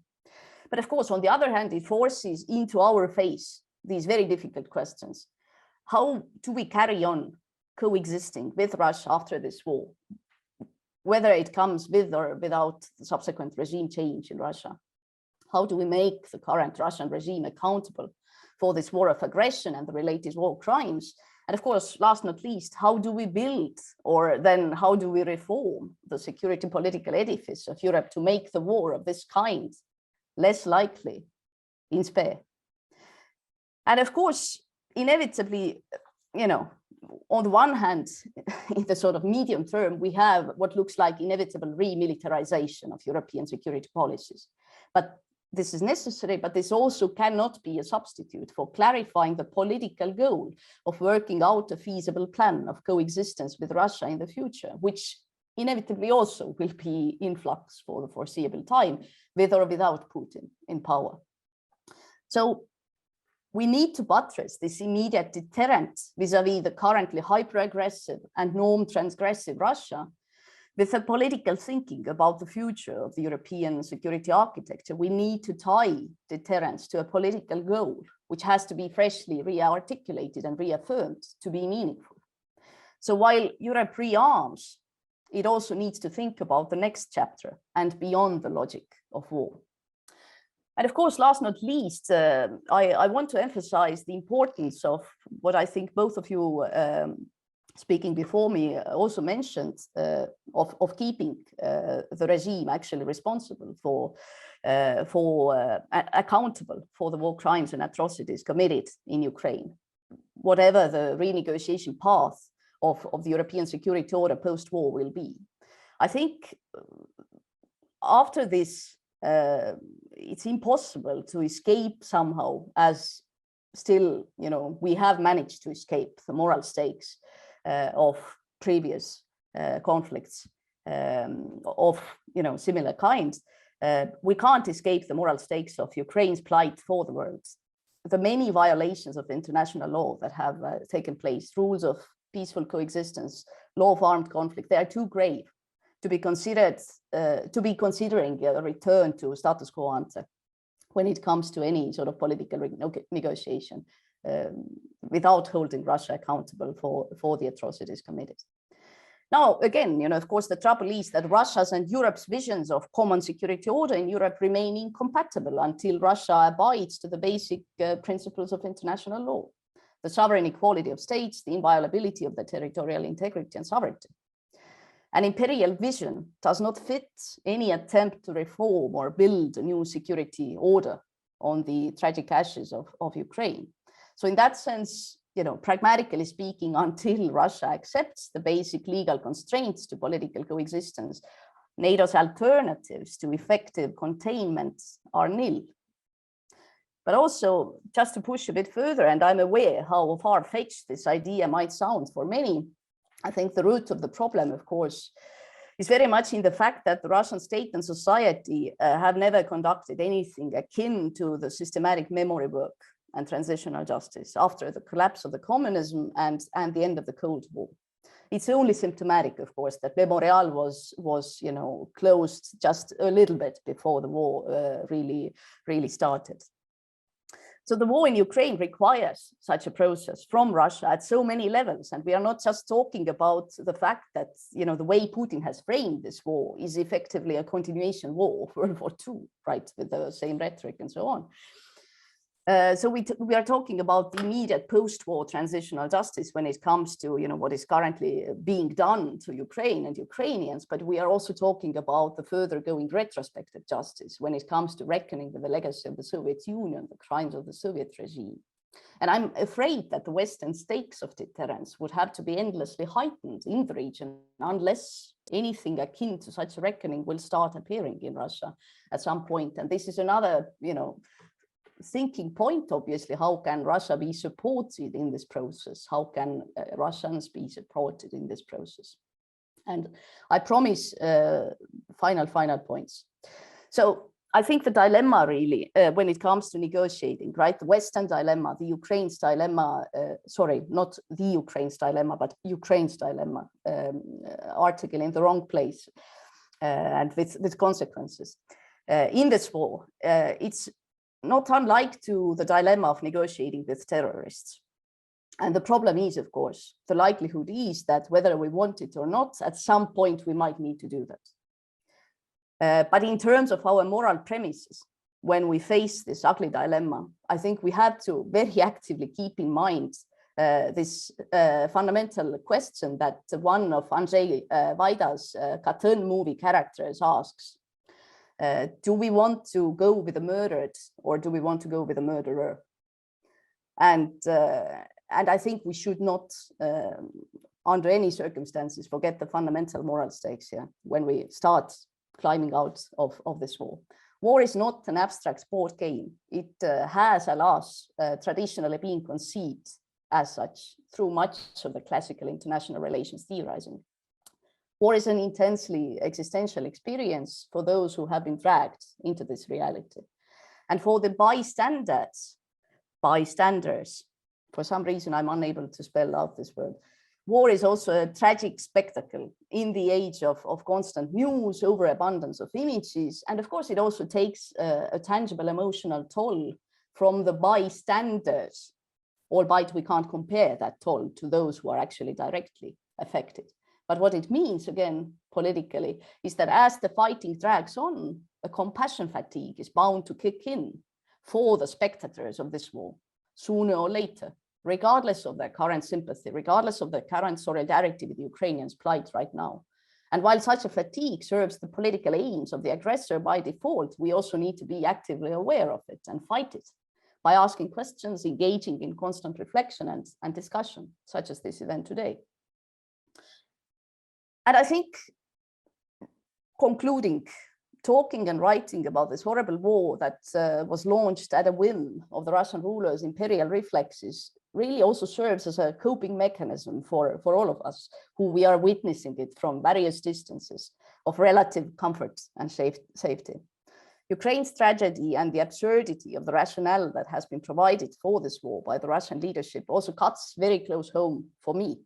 [SPEAKER 4] But of course, on the other hand, it forces into our face these very difficult questions. How do we carry on coexisting with Russia after this war, whether it comes with or without the subsequent regime change in Russia? How do we make the current Russian regime accountable for this war of aggression and the related war crimes? And of course, last not least, how do we build, or then how do we reform the security political edifice of Europe to make the war of this kind less likely in spare? And of course, inevitably, on the one hand, in the sort of medium term, we have what looks like inevitable remilitarization of European security policies. But this is necessary, but this also cannot be a substitute for clarifying the political goal of working out a feasible plan of coexistence with Russia in the future, which inevitably also will be in flux for the foreseeable time, with or without Putin in power. So we need to buttress this immediate deterrent vis-a-vis the currently hyper-aggressive and norm-transgressive Russia with a political thinking about the future of the European security architecture. We need to tie deterrence to a political goal, which has to be freshly re-articulated and reaffirmed to be meaningful. So while Europe rearms, it also needs to think about the next chapter and beyond the logic of war. And of course, last not least, I want to emphasize the importance of what I think both of you speaking before me also mentioned, of keeping the regime actually responsible for accountable for the war crimes and atrocities committed in Ukraine, whatever the renegotiation path of the European security order post-war will be. I think after this, it's impossible to escape somehow, as still, we have managed to escape the moral stakes of previous conflicts of similar kinds. We can't escape the moral stakes of Ukraine's plight for the world. The many violations of international law that have taken place, rules of peaceful coexistence, law of armed conflict, they are too grave to be considered, to be considering a return to status quo ante when it comes to any sort of political negotiation without holding Russia accountable for the atrocities committed. Now, again, of course, the trouble is that Russia's and Europe's visions of common security order in Europe remain incompatible until Russia abides to the basic principles of international law, the sovereign equality of states, the inviolability of the territorial integrity and sovereignty. An imperial vision does not fit any attempt to reform or build a new security order on the tragic ashes of Ukraine. So in that sense, pragmatically speaking, until Russia accepts the basic legal constraints to political coexistence, NATO's alternatives to effective containment are nil. But also, just to push a bit further, and I'm aware how far-fetched this idea might sound for many, I think the root of the problem, of course, is very much in the fact that the Russian state and society have never conducted anything akin to the systematic memory work and transitional justice after the collapse of the communism and the end of the Cold War. It's only symptomatic, of course, that Memorial was closed just a little bit before the war really started. So the war in Ukraine requires such a process from Russia at so many levels. And we are not just talking about the fact that, the way Putin has framed this war is effectively a continuation war of World War II, right, with the same rhetoric and so on. So we are talking about the immediate post-war transitional justice when it comes to what is currently being done to Ukraine and Ukrainians, but we are also talking about the further going retrospective justice when it comes to reckoning with the legacy of the Soviet Union, the crimes of the Soviet regime. And I'm afraid that the Western stakes of deterrence would have to be endlessly heightened in the region unless anything akin to such a reckoning will start appearing in Russia at some point. And this is another, thinking point, obviously. How can Russia be supported in this process? How can Russians be supported in this process? And I promise final points. So I think the dilemma really, when it comes to negotiating, right, the Western dilemma, the Ukraine's dilemma, sorry, not the Ukraine's dilemma, but Ukraine's dilemma, article in the wrong place and with consequences. In this war, it's not unlike to the dilemma of negotiating with terrorists. And the problem is, of course, the likelihood is that whether we want it or not, at some point we might need to do that. But in terms of our moral premises, when we face this ugly dilemma, I think we have to very actively keep in mind this fundamental question that one of Andrzej Wajda's cartoon movie characters asks. Do we want to go with the murdered or do we want to go with the murderer? And I think we should not, under any circumstances, forget the fundamental moral stakes here when we start climbing out of this war. War is not an abstract sport game. It has, alas, traditionally been conceived as such through much of the classical international relations theorizing. War is an intensely existential experience for those who have been dragged into this reality. And for the bystanders, for some reason I'm unable to spell out this word, war is also a tragic spectacle in the age of constant news, overabundance of images. And of course, it also takes a tangible emotional toll from the bystanders, albeit we can't compare that toll to those who are actually directly affected. But what it means, again, politically, is that as the fighting drags on, a compassion fatigue is bound to kick in for the spectators of this war, sooner or later, regardless of their current sympathy, regardless of their current solidarity with the Ukrainians' plight right now. And while such a fatigue serves the political aims of the aggressor by default, we also need to be actively aware of it and fight it by asking questions, engaging in constant reflection and discussion, such as this event today. And I think concluding, talking and writing about this horrible war that was launched at a whim of the Russian rulers' imperial reflexes really also serves as a coping mechanism for all of us who we are witnessing it from various distances of relative comfort and safety. Ukraine's tragedy and the absurdity of the rationale that has been provided for this war by the Russian leadership also cuts very close home for me.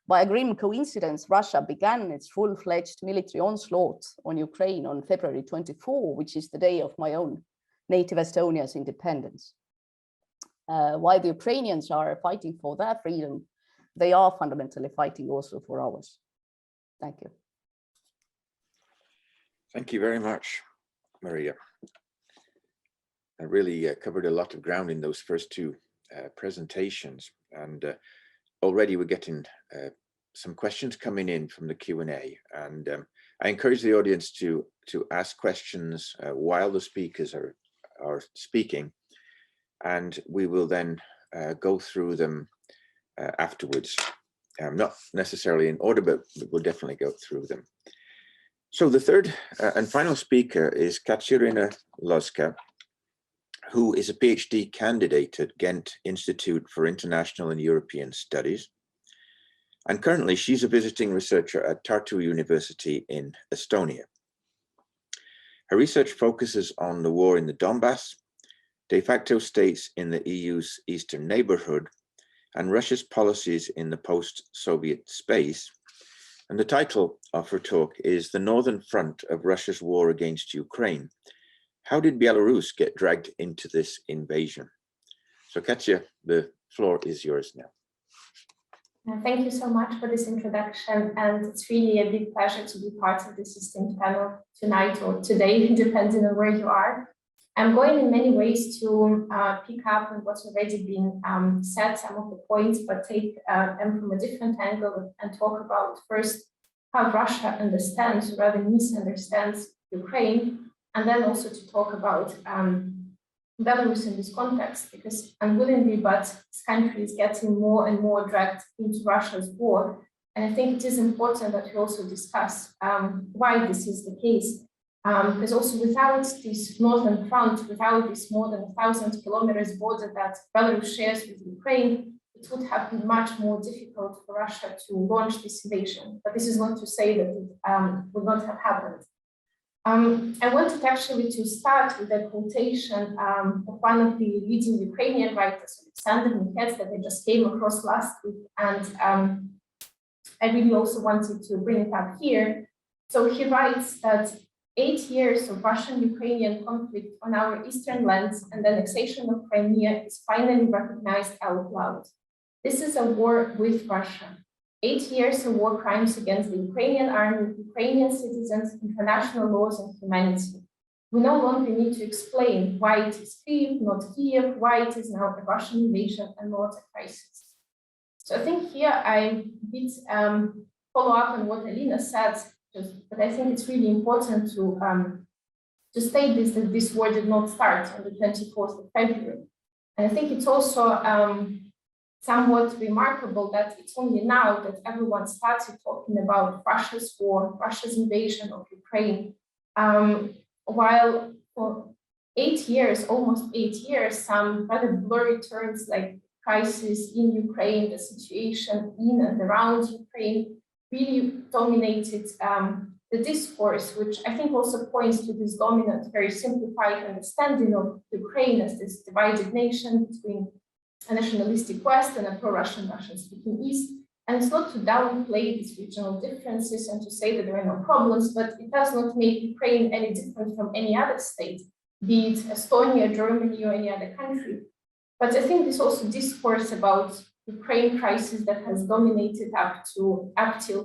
[SPEAKER 4] By a grim coincidence, Russia began its full-fledged military onslaught on Ukraine on February 24, which is the day of my own native Estonia's independence. While the Ukrainians are fighting for their freedom, they are fundamentally fighting also for ours. Thank you.
[SPEAKER 1] Thank you very much, Maria. I really covered a lot of ground in those first two presentations, and already we're getting some questions coming in from the Q&A, and I encourage the audience to ask questions while the speakers are speaking. and we will then go through them afterwards. Not necessarily in order, but we'll definitely go through them. So the third and final speaker is Katsiaryna Lozka, who is a PhD candidate at Ghent Institute for International and European Studies. And currently she's a visiting researcher at Tartu University in Estonia. Her research focuses on the war in the Donbass, de facto states in the EU's eastern neighborhood, and Russia's policies in the post-Soviet space. And the title of her talk is The Northern Front of Russia's War Against Ukraine. How did Belarus get dragged into this invasion? So Katya, the floor is yours now.
[SPEAKER 5] Thank you so much for this introduction, and it's really a big pleasure to be part of this esteemed panel tonight or today, depending on where you are. I'm going in many ways to pick up on what's already been said, some of the points, but take them from a different angle and talk about first how Russia understands or rather misunderstands Ukraine, and then also to talk about Belarus in this context, because unwillingly, but this country is getting more and more dragged into Russia's war. And I think it is important that we also discuss why this is the case. Because also without this northern front, without this more than 1,000 kilometers border that Belarus shares with Ukraine, it would have been much more difficult for Russia to launch this invasion. But this is not to say that it would not have happened. I wanted actually to start with a quotation of one of the leading Ukrainian writers, Alexander Mälksoo, that I just came across last week. And I really also wanted to bring it up here. So he writes that 8 years of Russian-Ukrainian conflict on our eastern lands and the annexation of Crimea is finally recognized out loud. This is a war with Russia. 8 years of war crimes against the Ukrainian army, Ukrainian citizens, international laws, and humanity. We no longer need to explain why it is Kyiv, not Kiev, why it is now a Russian invasion and not a crisis. So I think here I did follow up on what Alina said, but I think it's really important to state this, that this war did not start on the 24th of February. And I think it's also somewhat remarkable that it's only now that everyone started talking about Russia's war, Russia's invasion of Ukraine, while for 8 years, almost 8 years, some rather blurry terms like crisis in Ukraine, the situation in and around Ukraine, really dominated the discourse, which I think also points to this dominant, very simplified understanding of Ukraine as this divided nation between a nationalistic West and a pro-Russian, Russian-speaking East. And it's not to downplay these regional differences and to say that there are no problems, but it does not make Ukraine any different from any other state, be it Estonia, Germany, or any other country. But I think this also discourse about Ukraine crisis that has dominated up till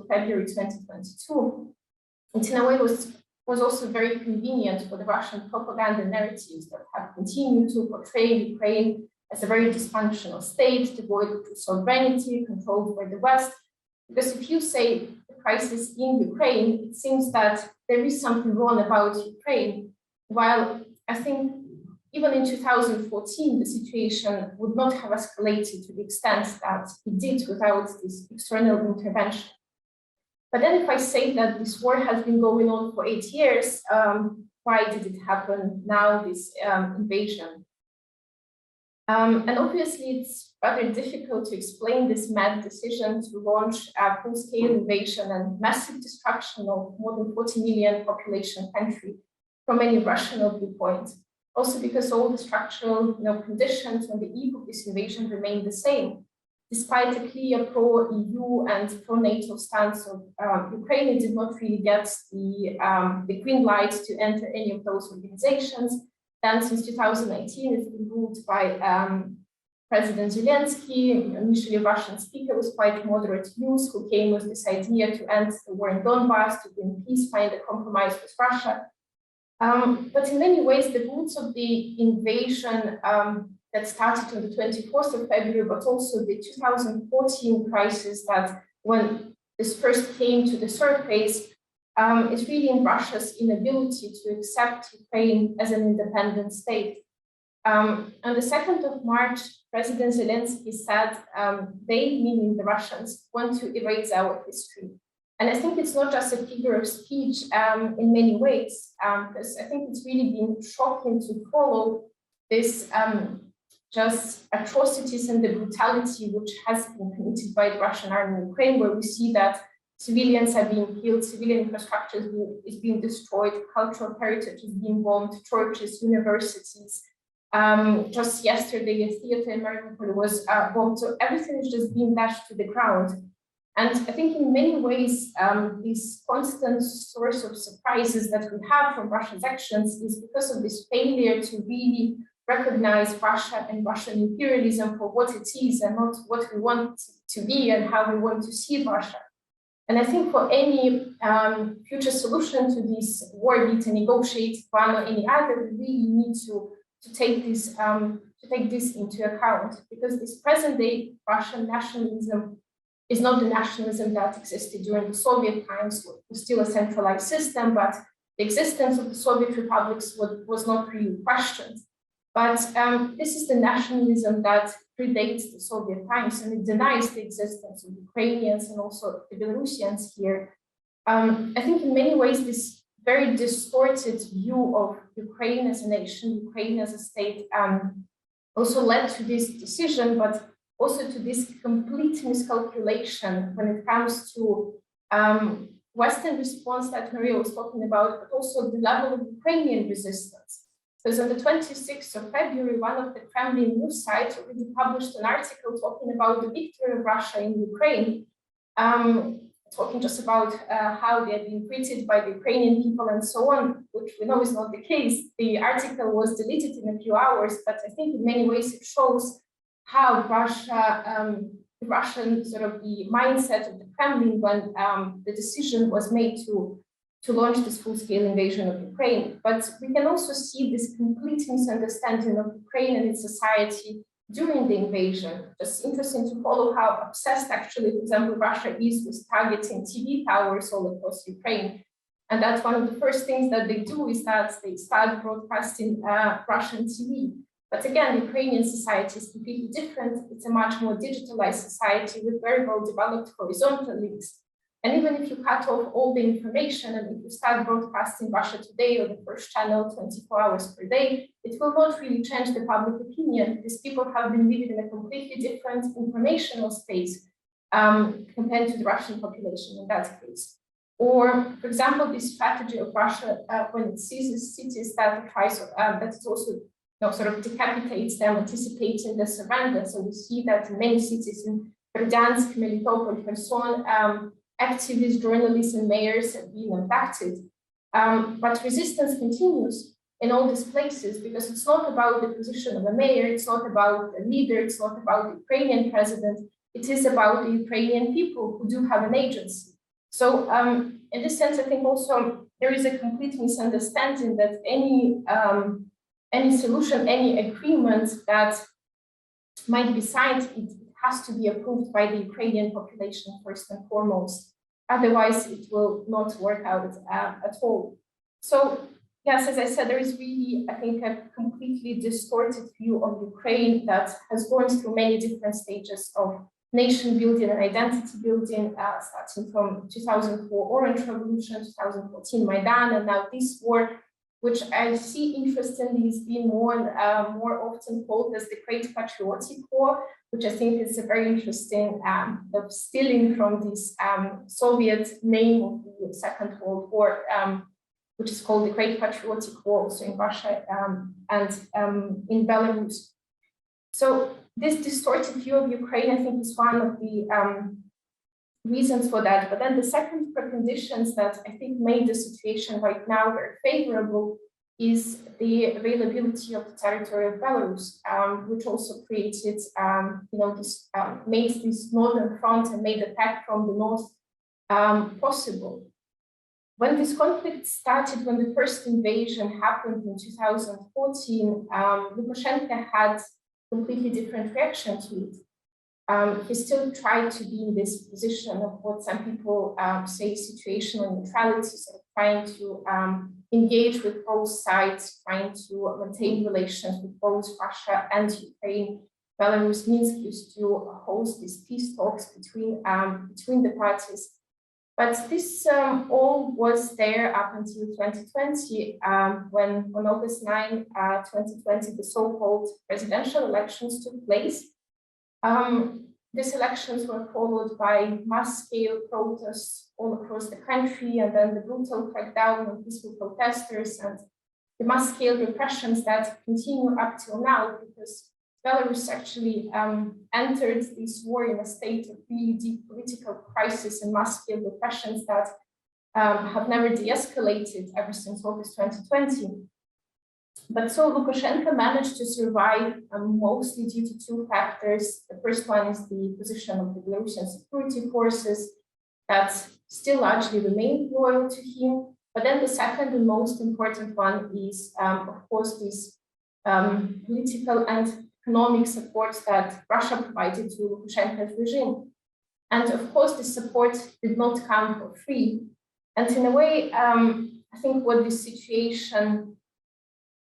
[SPEAKER 5] February 2022, it in a way was also very convenient for the Russian propaganda narratives that have continued to portray Ukraine as a very dysfunctional state, devoid of sovereignty, controlled by the West. Because if you say the crisis in Ukraine, it seems that there is something wrong about Ukraine, while I think even in 2014, the situation would not have escalated to the extent that it did without this external intervention. But then if I say that this war has been going on for 8 years, why did it happen now, this invasion? And obviously, it's rather difficult to explain this mad decision to launch a full-scale invasion and massive destruction of more than 40 million population country from any rational viewpoint. Also because all the structural conditions on the eve of this invasion remain the same. Despite a clear pro-EU and pro-NATO stance of Ukraine, it did not really get the green light to enter any of those organizations. Then since 2019, it's been ruled by President Zelensky, initially a Russian speaker with quite moderate views, who came with this idea to end the war in Donbass, to bring peace, find a compromise with Russia. But in many ways, the roots of the invasion that started on the 24th of February, but also the 2014 crisis that when this first came to the surface, is really in Russia's inability to accept Ukraine as an independent state. On the 2nd of March, President Zelensky said they, meaning the Russians, want to erase our history. And I think it's not just a figure of speech in many ways, because I think it's really been shocking to follow this just atrocities and the brutality which has been committed by the Russian army in Ukraine, where we see that civilians are being killed, civilian infrastructure is being destroyed, cultural heritage is being bombed, churches, universities. Just yesterday, a theater in Mariupol was bombed, so everything is just being dashed to the ground. And I think in many ways, this constant source of surprises that we have from Russia's actions is because of this failure to really recognize Russia and Russian imperialism for what it is and not what we want to be and how we want to see Russia. And I think for any future solution to this war, be it a negotiated one or any other, we really need to take this into account, because this present-day Russian nationalism is not the nationalism that existed during the Soviet times. It was still a centralized system, but the existence of the Soviet republics was not really questioned. But this is the nationalism that predates the Soviet times, and it denies the existence of Ukrainians and also the Belarusians here. I think in many ways, this very distorted view of Ukraine as a nation, Ukraine as a state, also led to this decision, but also to this complete miscalculation when it comes to Western response that Maria was talking about, but also the level of Ukrainian resistance. Because on the 26th of February, one of the Kremlin news sites already published an article talking about the victory of Russia in Ukraine, talking just about how they had been treated by the Ukrainian people and so on, which we know is not the case. The article was deleted in a few hours, but I think in many ways it shows how Russia, the Russian sort of the mindset of the Kremlin when the decision was made to launch this full-scale invasion of Ukraine. But we can also see this complete misunderstanding of Ukraine and its society during the invasion. Just interesting to follow how obsessed actually, for example, Russia is with targeting TV towers all across Ukraine. And that's one of the first things that they do, is that they start broadcasting Russian TV. But again, the Ukrainian society is completely different. It's a much more digitalized society with very well developed horizontal links. And even if you cut off all the information and if you start broadcasting Russia Today or the first channel 24 hours per day, it will not really change the public opinion, because people have been living in a completely different informational space compared to the Russian population in that case. Or, for example, this strategy of Russia when it seizes cities that tries that it also sort of decapitates them, anticipating the surrender. So we see that in many cities in Verdansk, Melitopol, Kherson, activists, journalists, and mayors have been impacted. But resistance continues in all these places, because it's not about the position of a mayor, it's not about a leader, it's not about the Ukrainian president, it is about the Ukrainian people who do have an agency. So in this sense, I think also there is a complete misunderstanding that any solution, any agreement that might be signed, it has to be approved by the Ukrainian population first and foremost. Otherwise, it will not work out at all. So yes, as I said, there is really, I think, a completely distorted view of Ukraine that has gone through many different stages of nation building and identity building, starting from 2004 Orange Revolution, 2014 Maidan, and now this war, which I see interestingly is being more often called as the Great Patriotic War, which I think is a very interesting of stealing from this Soviet name of the Second World War, which is called the Great Patriotic War, also in Russia and in Belarus. So this distorted view of Ukraine, I think, is one of the reasons for that. But then the second preconditions that I think made the situation right now very favorable is the availability of the territory of Belarus, which also created, made this northern front and made attack from the north possible. When this conflict started, when the first invasion happened in 2014, Lukashenko had a completely different reaction to it. He still tried to be in this position of what some people say situational neutrality, so trying to engage with both sides, trying to maintain relations with both Russia and Ukraine. Belarus Minsk used to host these peace talks between the parties. But this all was there up until 2020, when on August 9, 2020, the so-called presidential elections took place. These elections were followed by mass-scale protests all across the country, and then the brutal crackdown on peaceful protesters and the mass-scale repressions that continue up till now, because Belarus actually entered this war in a state of really deep political crisis and mass-scale repressions that have never de-escalated ever since August 2020. But so Lukashenko managed to survive mostly due to two factors. The first one is the position of the Belarusian security forces that still largely remain loyal to him. But then the second and most important one is, of course, this political and economic support that Russia provided to Lukashenko's regime. And of course, this support did not come for free. And in a way, I think what this situation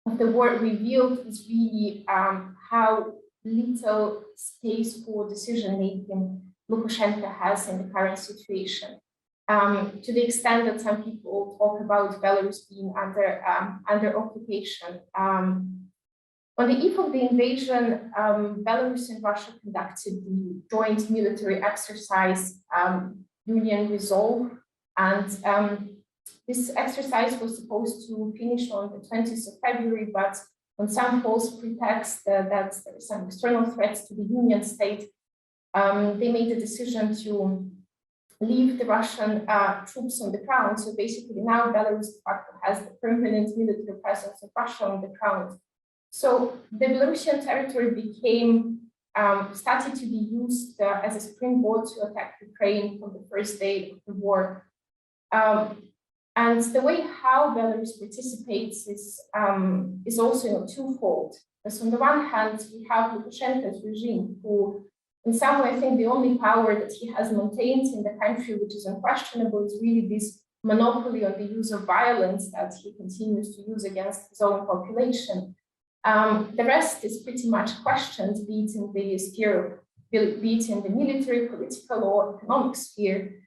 [SPEAKER 5] of the war revealed is really how little space for decision-making Lukashenko has in the current situation. To the extent that some people talk about Belarus being under occupation. On the eve of the invasion, Belarus and Russia conducted the joint military exercise Union Resolve, and this exercise was supposed to finish on the 20th of February, but on some false pretext that there were some external threats to the Union state, they made a decision to leave the Russian troops on the ground. So basically now Belarus de facto has the permanent military presence of Russia on the ground. So the Belarusian territory started to be used as a springboard to attack Ukraine from the first day of the war. And the way how Belarus participates is also twofold. Because on the one hand, we have Lukashenko's regime, who in some way, I think the only power that he has maintained in the country, which is unquestionable, is really this monopoly on the use of violence that he continues to use against his own population. The rest is pretty much questioned, be it in the sphere, be it in the military, political, or economic sphere.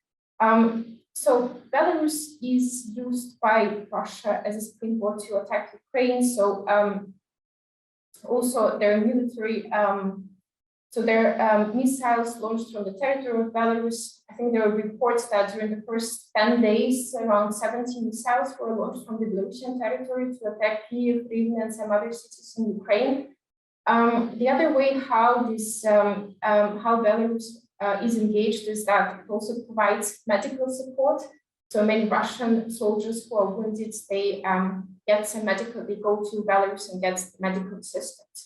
[SPEAKER 5] So Belarus is used by Russia as a springboard to attack Ukraine. So also their military, missiles launched from the territory of Belarus. I think there were reports that during the first 10 days, around 70 missiles were launched from the Belarusian territory to attack Kyiv, Rivne, and some other cities in Ukraine. The other way how Belarus is engaged is that it also provides medical support. So many Russian soldiers who are wounded, they get some medical, they go to Belarus and get medical assistance.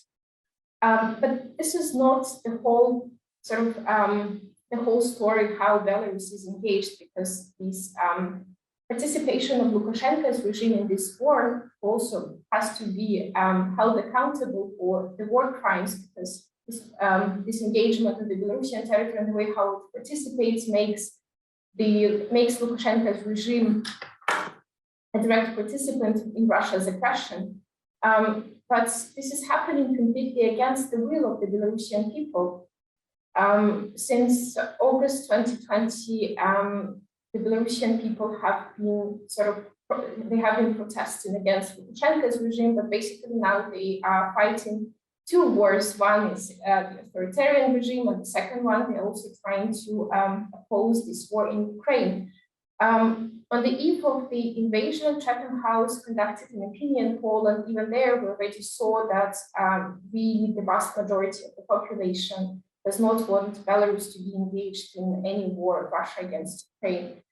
[SPEAKER 5] But this is not the whole the whole story how Belarus is engaged, because this participation of Lukashenko's regime in this war also has to be held accountable for the war crimes, because this engagement of the Belarusian territory and the way how it participates makes Lukashenko's regime a direct participant in Russia's aggression. But this is happening completely against the will of the Belarusian people. Since August 2020, the Belarusian people have been protesting against Lukashenko's regime, but basically now they are fighting two wars. One is the authoritarian regime, and the second one, they're also trying to oppose this war in Ukraine. On the eve of the invasion, Chatham House conducted an opinion poll, and even there we already saw that the vast majority of the population does not want Belarus to be engaged in any war of Russia against Ukraine.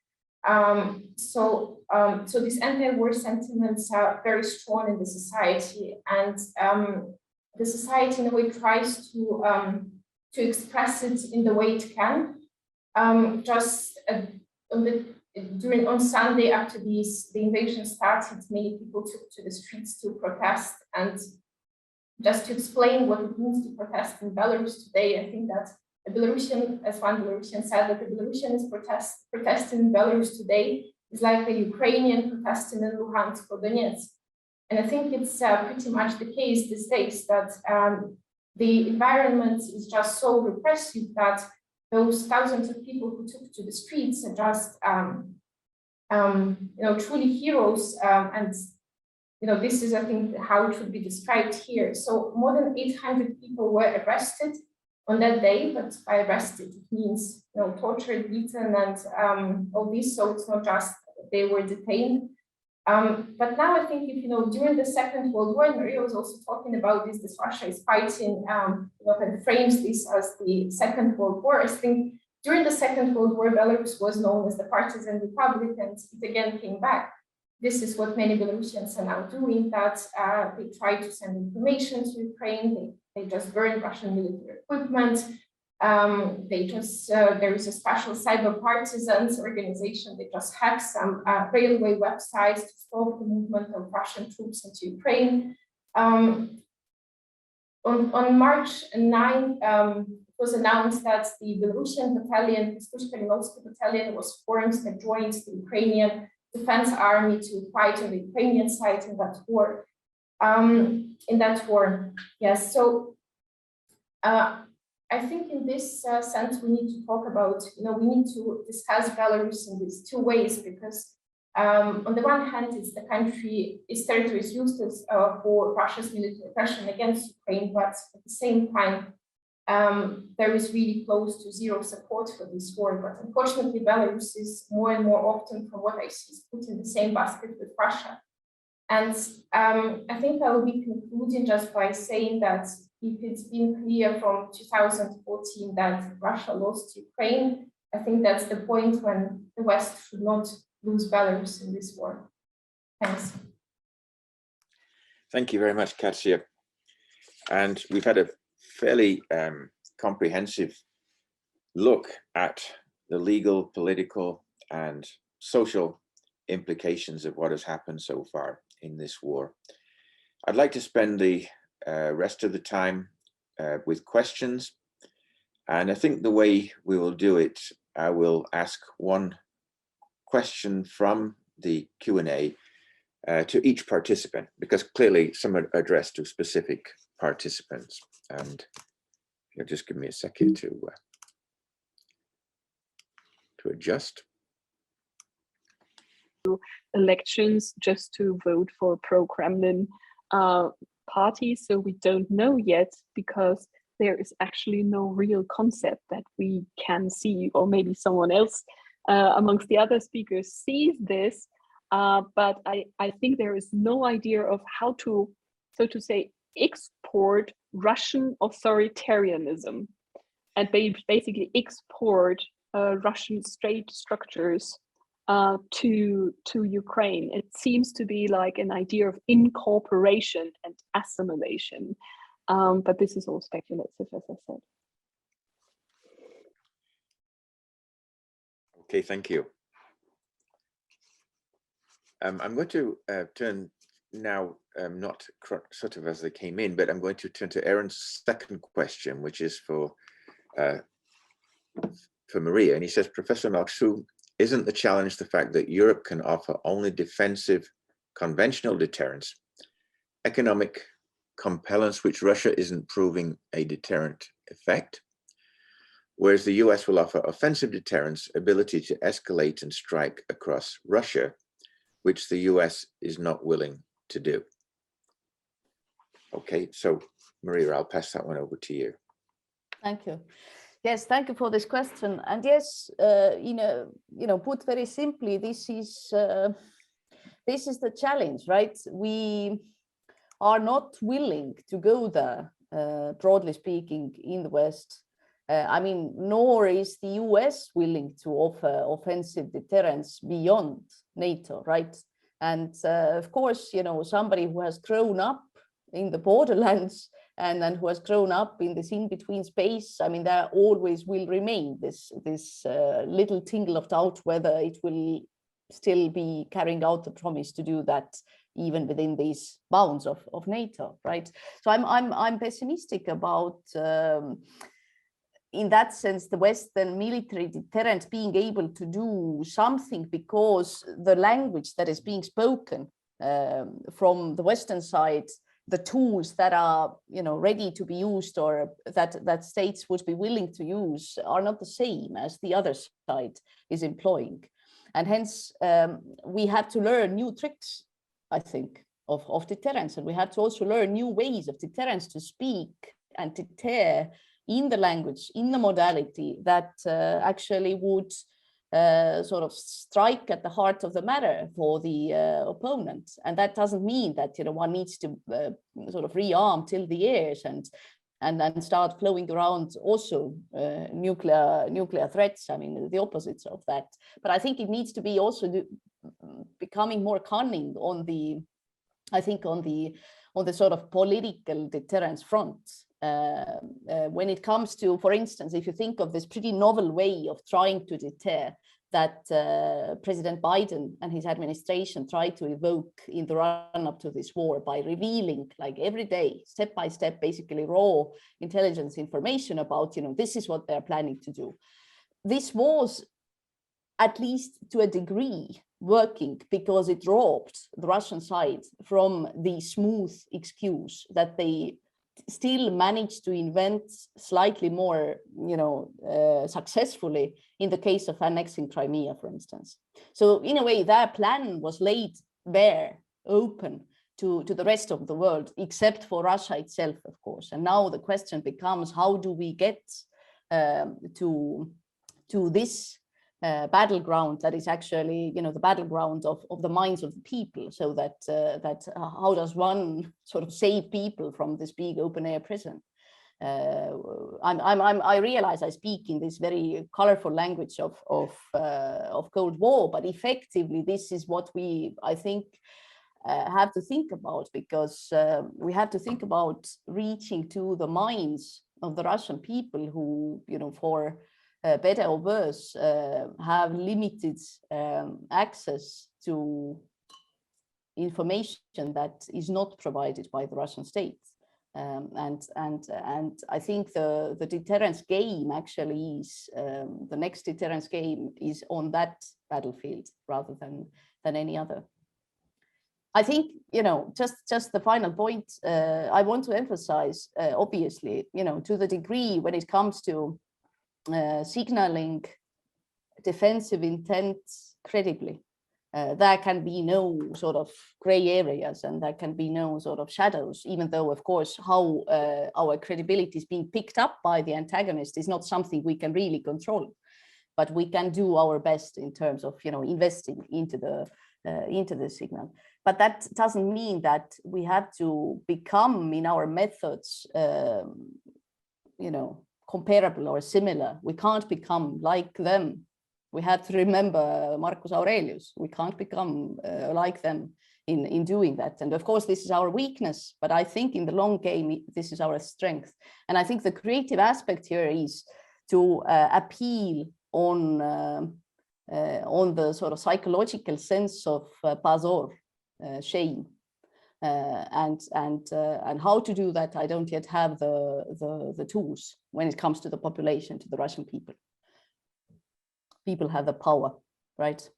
[SPEAKER 5] So these anti-war sentiments are very strong in the society, and the society in a way tries to express it in the way it can. On Sunday, after the invasion started, many people took to the streets to protest. And just to explain what it means to protest in Belarus today, I think that a Belarusian, as one Belarusian said, that the Belarusian is protesting in Belarus today is like a Ukrainian protesting in Luhansk or Donetsk. And I think it's pretty much the case these days that the environment is just so repressive that those thousands of people who took to the streets are just, truly heroes. And this is, I think, how it should be described here. So more than 800 people were arrested on that day, but by arrested, it means tortured, beaten, and all this. So it's not just they were detained. But now I think if during the Second World War, Maria was also talking about this Russia is fighting, and frames this as the Second World War. I think during the Second World War, Belarus was known as the partisan republic, and it again came back. This is what many Belarusians are now doing, that they try to send information to Ukraine, they just burn Russian military equipment, there is a special cyber partisans organization, they just hack some railway websites to stop the movement of Russian troops into Ukraine. On March 9, it was announced that the Belarusian battalion, the Lozka battalion, was formed and joined the Ukrainian Defense Army to fight on the Ukrainian side in that war. Yes. So I think in this sense we need to talk about, we need to discuss Belarus in these two ways, because on the one hand, its territory is used as for Russia's military aggression against Ukraine, but at the same time, there is really close to zero support for this war. But unfortunately, Belarus is more and more often, from what I see, is put in the same basket with Russia. And I think I will be concluding just by saying that if it's been clear from 2014 that Russia lost Ukraine, I think that's the point when the West should not lose Belarus in this war. Thanks.
[SPEAKER 1] Thank you very much, Katsia. And we've had a fairly comprehensive look at the legal, political, and social implications of what has happened so far in this war. I'd like to spend the rest of the time with questions. And I think the way we will do it, I will ask one question from the Q&A to each participant, because clearly some are addressed to specific participants. And you'll just give me a second to adjust.
[SPEAKER 3] Elections just to vote for pro-Kremlin parties, so we don't know yet, because there is actually no real concept that we can see, or maybe someone else amongst the other speakers sees this, but I think there is no idea of how to, so to say, export Russian authoritarianism and basically export Russian state structures to Ukraine. It seems to be like an idea of incorporation and assimilation, but this is all speculative, as I said.
[SPEAKER 1] Okay, thank you. I'm going to turn now, not sort of as they came in, but I'm going to turn to Aaron's second question, which is for Maria. And he says, Professor Mälksoo, isn't the challenge the fact that Europe can offer only defensive conventional deterrence, economic compellence, which Russia isn't proving a deterrent effect, whereas the US will offer offensive deterrence, ability to escalate and strike across Russia, which the US is not willing to do? Okay, so Maria, I'll pass that one over to you.
[SPEAKER 4] Thank you. Yes, thank you for this question. And yes, put very simply, this is the challenge, right? We are not willing to go there, broadly speaking, in the West. Nor is the US willing to offer offensive deterrence beyond NATO, right? And of course, somebody who has grown up in the borderlands and who has grown up in this in-between space, there always will remain this little tingle of doubt whether it will still be carrying out the promise to do that even within these bounds of NATO, right? So I'm pessimistic about in that sense, the Western military deterrent being able to do something because the language that is being spoken from the Western side, the tools that are, you know, ready to be used or that states would be willing to use are not the same as the other side is employing. And hence, we have to learn new tricks, I think, of deterrence. And we have to also learn new ways of deterrence to speak and deter in the language, in the modality that actually would sort of strike at the heart of the matter for the opponent. And that doesn't mean that, you know, one needs to sort of rearm till the ears and start flowing around also nuclear threats. I mean, the opposites of that. But I think it needs to be also becoming more cunning on the, I think, on the sort of political deterrence front. When it comes to, for instance, if you think of this pretty novel way of trying to deter that President Biden and his administration tried to evoke in the run-up to this war by revealing, like every day, step by step, basically raw intelligence information about, you know, this is what they're planning to do. This was, at least to a degree, working because it robbed the Russian side from the smooth excuse that they still managed to invent slightly more, you know, successfully in the case of annexing Crimea, for instance. So in a way, their plan was laid bare, open to the rest of the world, except for Russia itself, of course. And now the question becomes, how do we get to this battleground that is actually, you know, the battleground of the minds of the people, so that how does one sort of save people from this big open air prison? I realize I speak in this very colorful language of Cold War, but effectively this is what we, I think, have to think about, because we have to think about reaching to the minds of the Russian people who, you know, for better or worse, have limited access to information that is not provided by the Russian state. And I think the deterrence game actually is, the next deterrence game is on that battlefield rather than any other. I think, you know, just the final point I want to emphasize, obviously, you know, to the degree when it comes to signaling defensive intent credibly, there can be no sort of gray areas and there can be no sort of shadows, even though, of course, how our credibility is being picked up by the antagonist is not something we can really control. But we can do our best in terms of, you know, investing into the signal. But that doesn't mean that we have to become in our methods, you know, comparable or similar. We can't become like them. We have to remember Marcus Aurelius. We can't become like them in doing that. And of course, this is our weakness, but I think in the long game, this is our strength. And I think the creative aspect here is to appeal on the sort of psychological sense of pazor, shame. And how to do that, I don't yet have the tools when it comes to the population, to the Russian people. People have the power, right?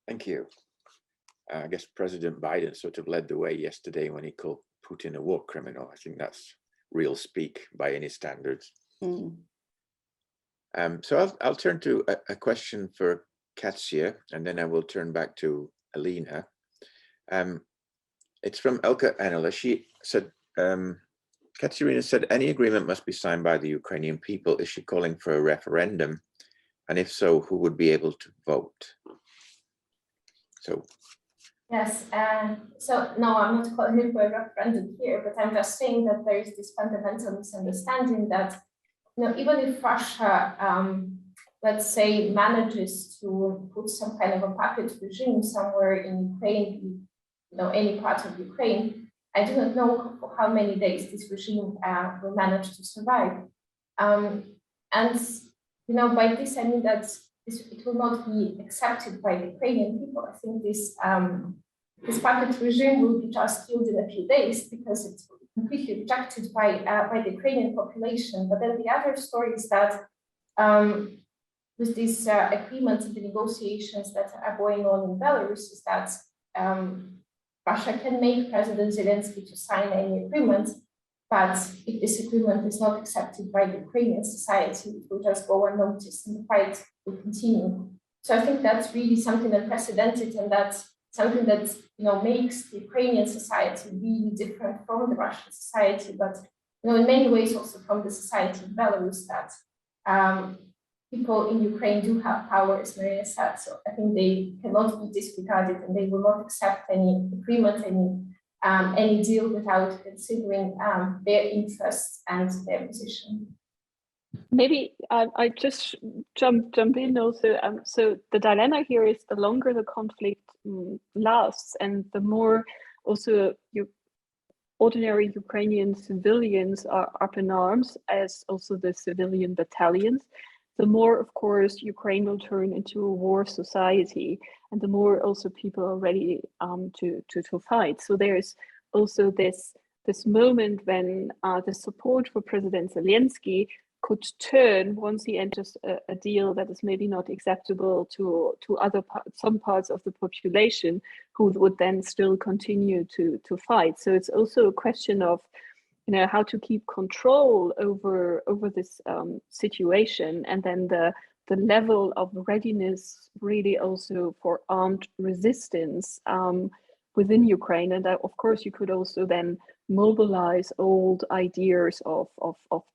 [SPEAKER 1] Thank you. I guess President Biden sort of led the way yesterday when he called Putin a war criminal. I think that's real speak by any standards.
[SPEAKER 4] Mm.
[SPEAKER 1] So I'll turn to a question for Katsia, and then I will turn back to Alina. It's from Elka Anila. She said, Katsiaryna said, any agreement must be signed by the Ukrainian people. Is she calling for a referendum? And if so, who would be able to vote? So.
[SPEAKER 5] Yes, so no, I'm not calling for a referendum here, but I'm just saying that there is this fundamental misunderstanding that, you know, even if Russia, let's say, manages to put some kind of a puppet regime somewhere in Ukraine, you know, any part of Ukraine, I do not know for how many days this regime will manage to survive. And, you know, by this, I mean that it will not be accepted by the Ukrainian people. I think this puppet regime will be just killed in a few days because it completely rejected by the Ukrainian population. But then the other story is that with these agreements and the negotiations that are going on in Belarus, is that Russia can make President Zelensky to sign any agreement, but if this agreement is not accepted by the Ukrainian society, it will just go unnoticed and the fight will continue. So I think that's really something unprecedented, and that's something that makes the Ukrainian society really different from the Russian society, but in many ways also from the society in Belarus, that people in Ukraine do have power, as Maria said. So I think they cannot be disregarded, and they will not accept any agreement, any deal without considering their interests and their position.
[SPEAKER 3] Maybe I just jump in also. So the dilemma here is the longer the conflict lasts, and the more also ordinary Ukrainian civilians are up in arms, as also the civilian battalions, the more, of course, Ukraine will turn into a war society, and the more also people are ready to fight. So there's also this moment when the support for President Zelensky could turn once he enters a deal that is maybe not acceptable to some parts of the population, who would then still continue to fight. So it's also a question of how to keep control over this situation, and then the level of readiness really also for armed resistance within Ukraine. And that, of course, you could also then mobilize old ideas of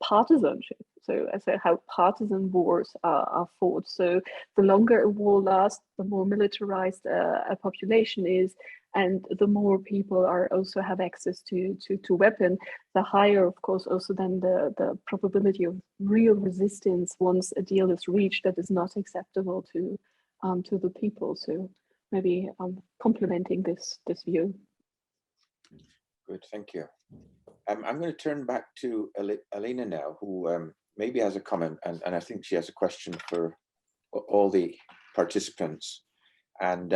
[SPEAKER 3] partisanship. So as how partisan wars are fought. So the longer a war lasts, the more militarized a population is, and the more people are also have access to weapon, the higher, of course, also then the probability of real resistance once a deal is reached that is not acceptable to the people. So maybe complementing this view.
[SPEAKER 1] Good, thank you. I'm going to turn back to Alina now, who maybe has a comment, and I think she has a question for all the participants. And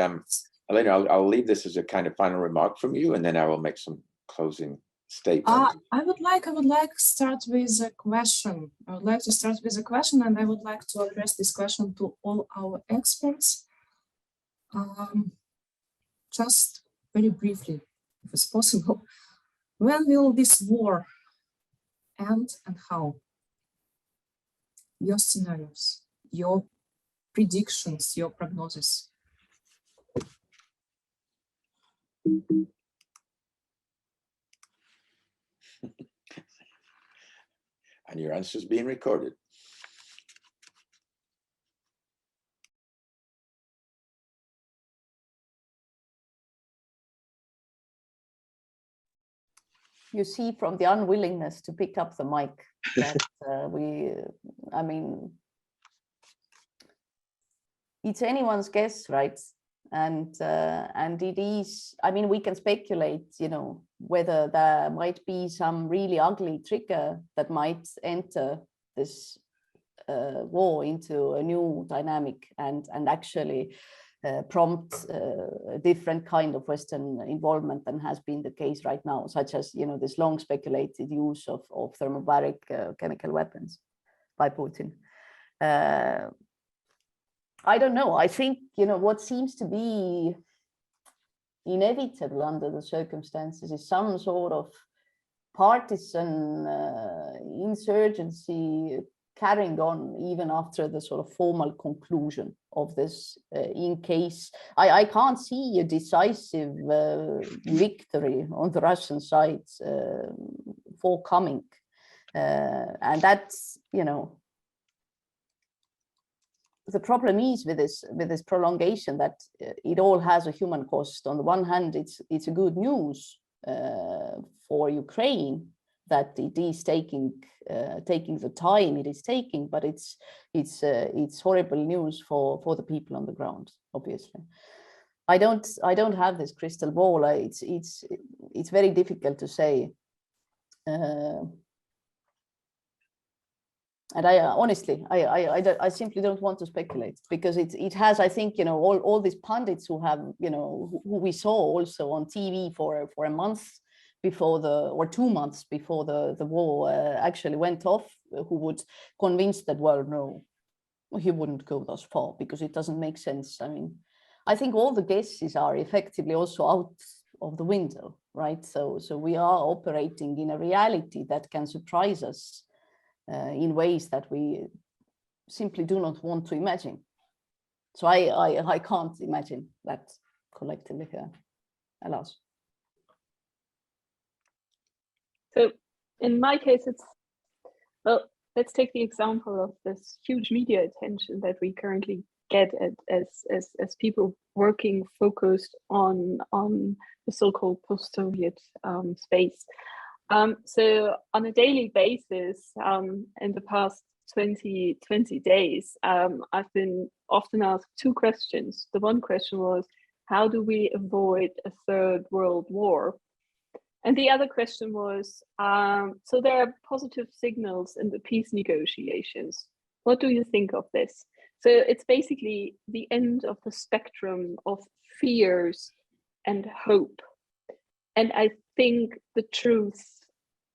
[SPEAKER 1] Alina, I'll leave this as a kind of final remark from you, and then I will make some closing statements.
[SPEAKER 2] I would like to start with a question. I would like to start with a question, and I would like to address this question to all our experts. Just very briefly, if it's possible, when will this war end and how? Your scenarios, your predictions, your prognosis.
[SPEAKER 1] And your answer is being recorded.
[SPEAKER 4] You see from the unwillingness to pick up the mic that it's anyone's guess, right? And it is, we can speculate, whether there might be some really ugly trigger that might enter this war into a new dynamic and actually prompt a different kind of Western involvement than has been the case right now, such as, this long speculated use of thermobaric chemical weapons by Putin. I don't know. I think, what seems to be inevitable under the circumstances is some sort of partisan insurgency carrying on even after the sort of formal conclusion of this, in case I can't see a decisive victory on the Russian side forthcoming. And that's, the problem is with this prolongation that it all has a human cost. On the one hand, it's a good news for Ukraine that it is taking the time it is taking, but it's horrible news for the people on the ground. Obviously, I don't have this crystal ball. It's very difficult to say. And I honestly, I simply don't want to speculate, because it has, I think, all these pundits who have, who we saw also on TV for a month before or 2 months before the war actually went off, who would convince that, well, no, he wouldn't go thus far because it doesn't make sense. I mean, I think all the guesses are effectively also out of the window, right? So we are operating in a reality that can surprise us in ways that we simply do not want to imagine. So I can't imagine that collectively here, alas.
[SPEAKER 3] So in my case, it's, well, let's take the example of this huge media attention that we currently get as people working focused on the so-called post-Soviet space. So on a daily basis, in the past 20 days, I've been often asked two questions. The one question was, how do we avoid a third world war? And the other question was, so there are positive signals in the peace negotiations. What do you think of this? So it's basically the end of the spectrum of fears and hope. And I think the truth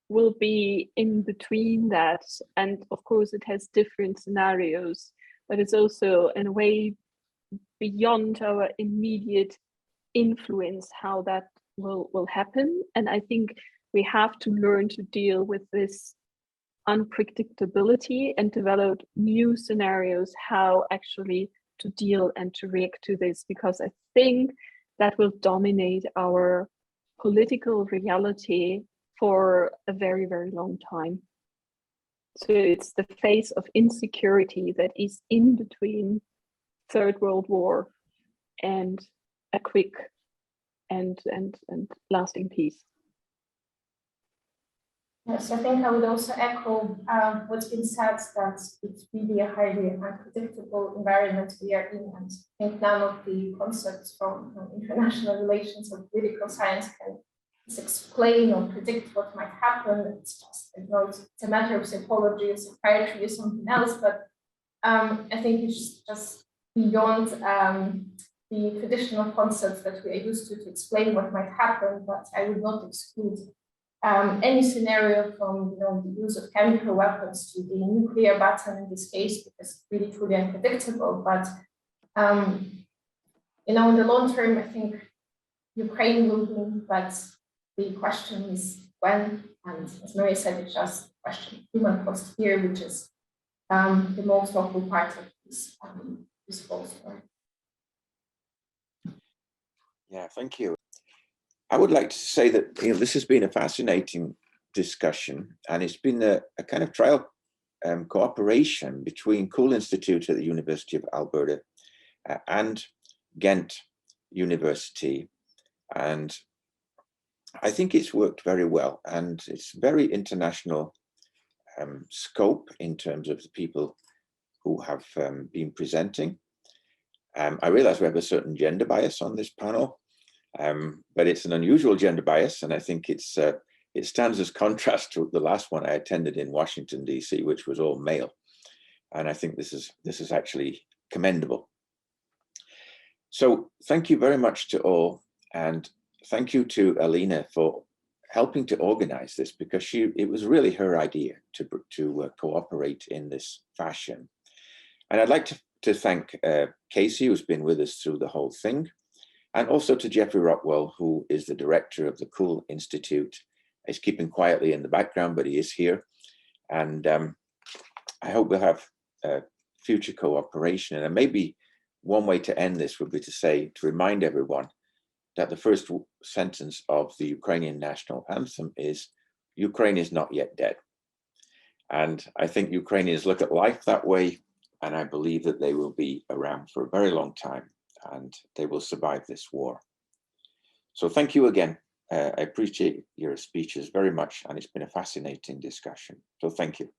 [SPEAKER 3] will be in between that. And of course, it has different scenarios, but it's also in a way beyond our immediate influence how that will happen. And I think we have to learn to deal with this unpredictability and develop new scenarios how actually to deal and to react to this, because I think that will dominate our political reality for a very, very long time. So it's the phase of insecurity that is in between Third World War and a quick and lasting peace.
[SPEAKER 5] Yes, I think I would also echo what's been said, that it's really a highly unpredictable environment we are in, and I think none of the concepts from international relations or political science can just explain or predict what might happen. It's just, you know, it's a matter of psychology or psychiatry or something else, but I think it's just beyond the traditional concepts that we are used to explain what might happen, but I would not exclude any scenario from, you know, the use of chemical weapons to the nuclear button in this case, because it's really truly unpredictable. But you know, in the long term, I think Ukraine will win, but the question is when. And as Maria said, it's just a question of human cost here, which is the most awful part of this whole story.
[SPEAKER 1] Yeah, thank you. I would like to say that, you know, this has been a fascinating discussion, and it's been a kind of trial cooperation between Cool Institute at the University of Alberta and Ghent University. And I think it's worked very well, and it's very international scope in terms of the people who have been presenting. I realize we have a certain gender bias on this panel, but it's an unusual gender bias, and I think it stands as contrast to the last one I attended in Washington, DC, which was all male. And I think this is actually commendable. So thank you very much to all, and thank you to Alina for helping to organize this, because it was really her idea to cooperate in this fashion. And I'd like to thank Casey, who's been with us through the whole thing, and also to Jeffrey Rockwell, who is the director of the Cool Institute. He's keeping quietly in the background, but he is here. And I hope we'll have future cooperation. And maybe one way to end this would be to remind everyone that the first sentence of the Ukrainian national anthem is, "Ukraine is not yet dead." And I think Ukrainians look at life that way, and I believe that they will be around for a very long time, and they will survive this war. So thank you again. I appreciate your speeches very much, and it's been a fascinating discussion. So thank you.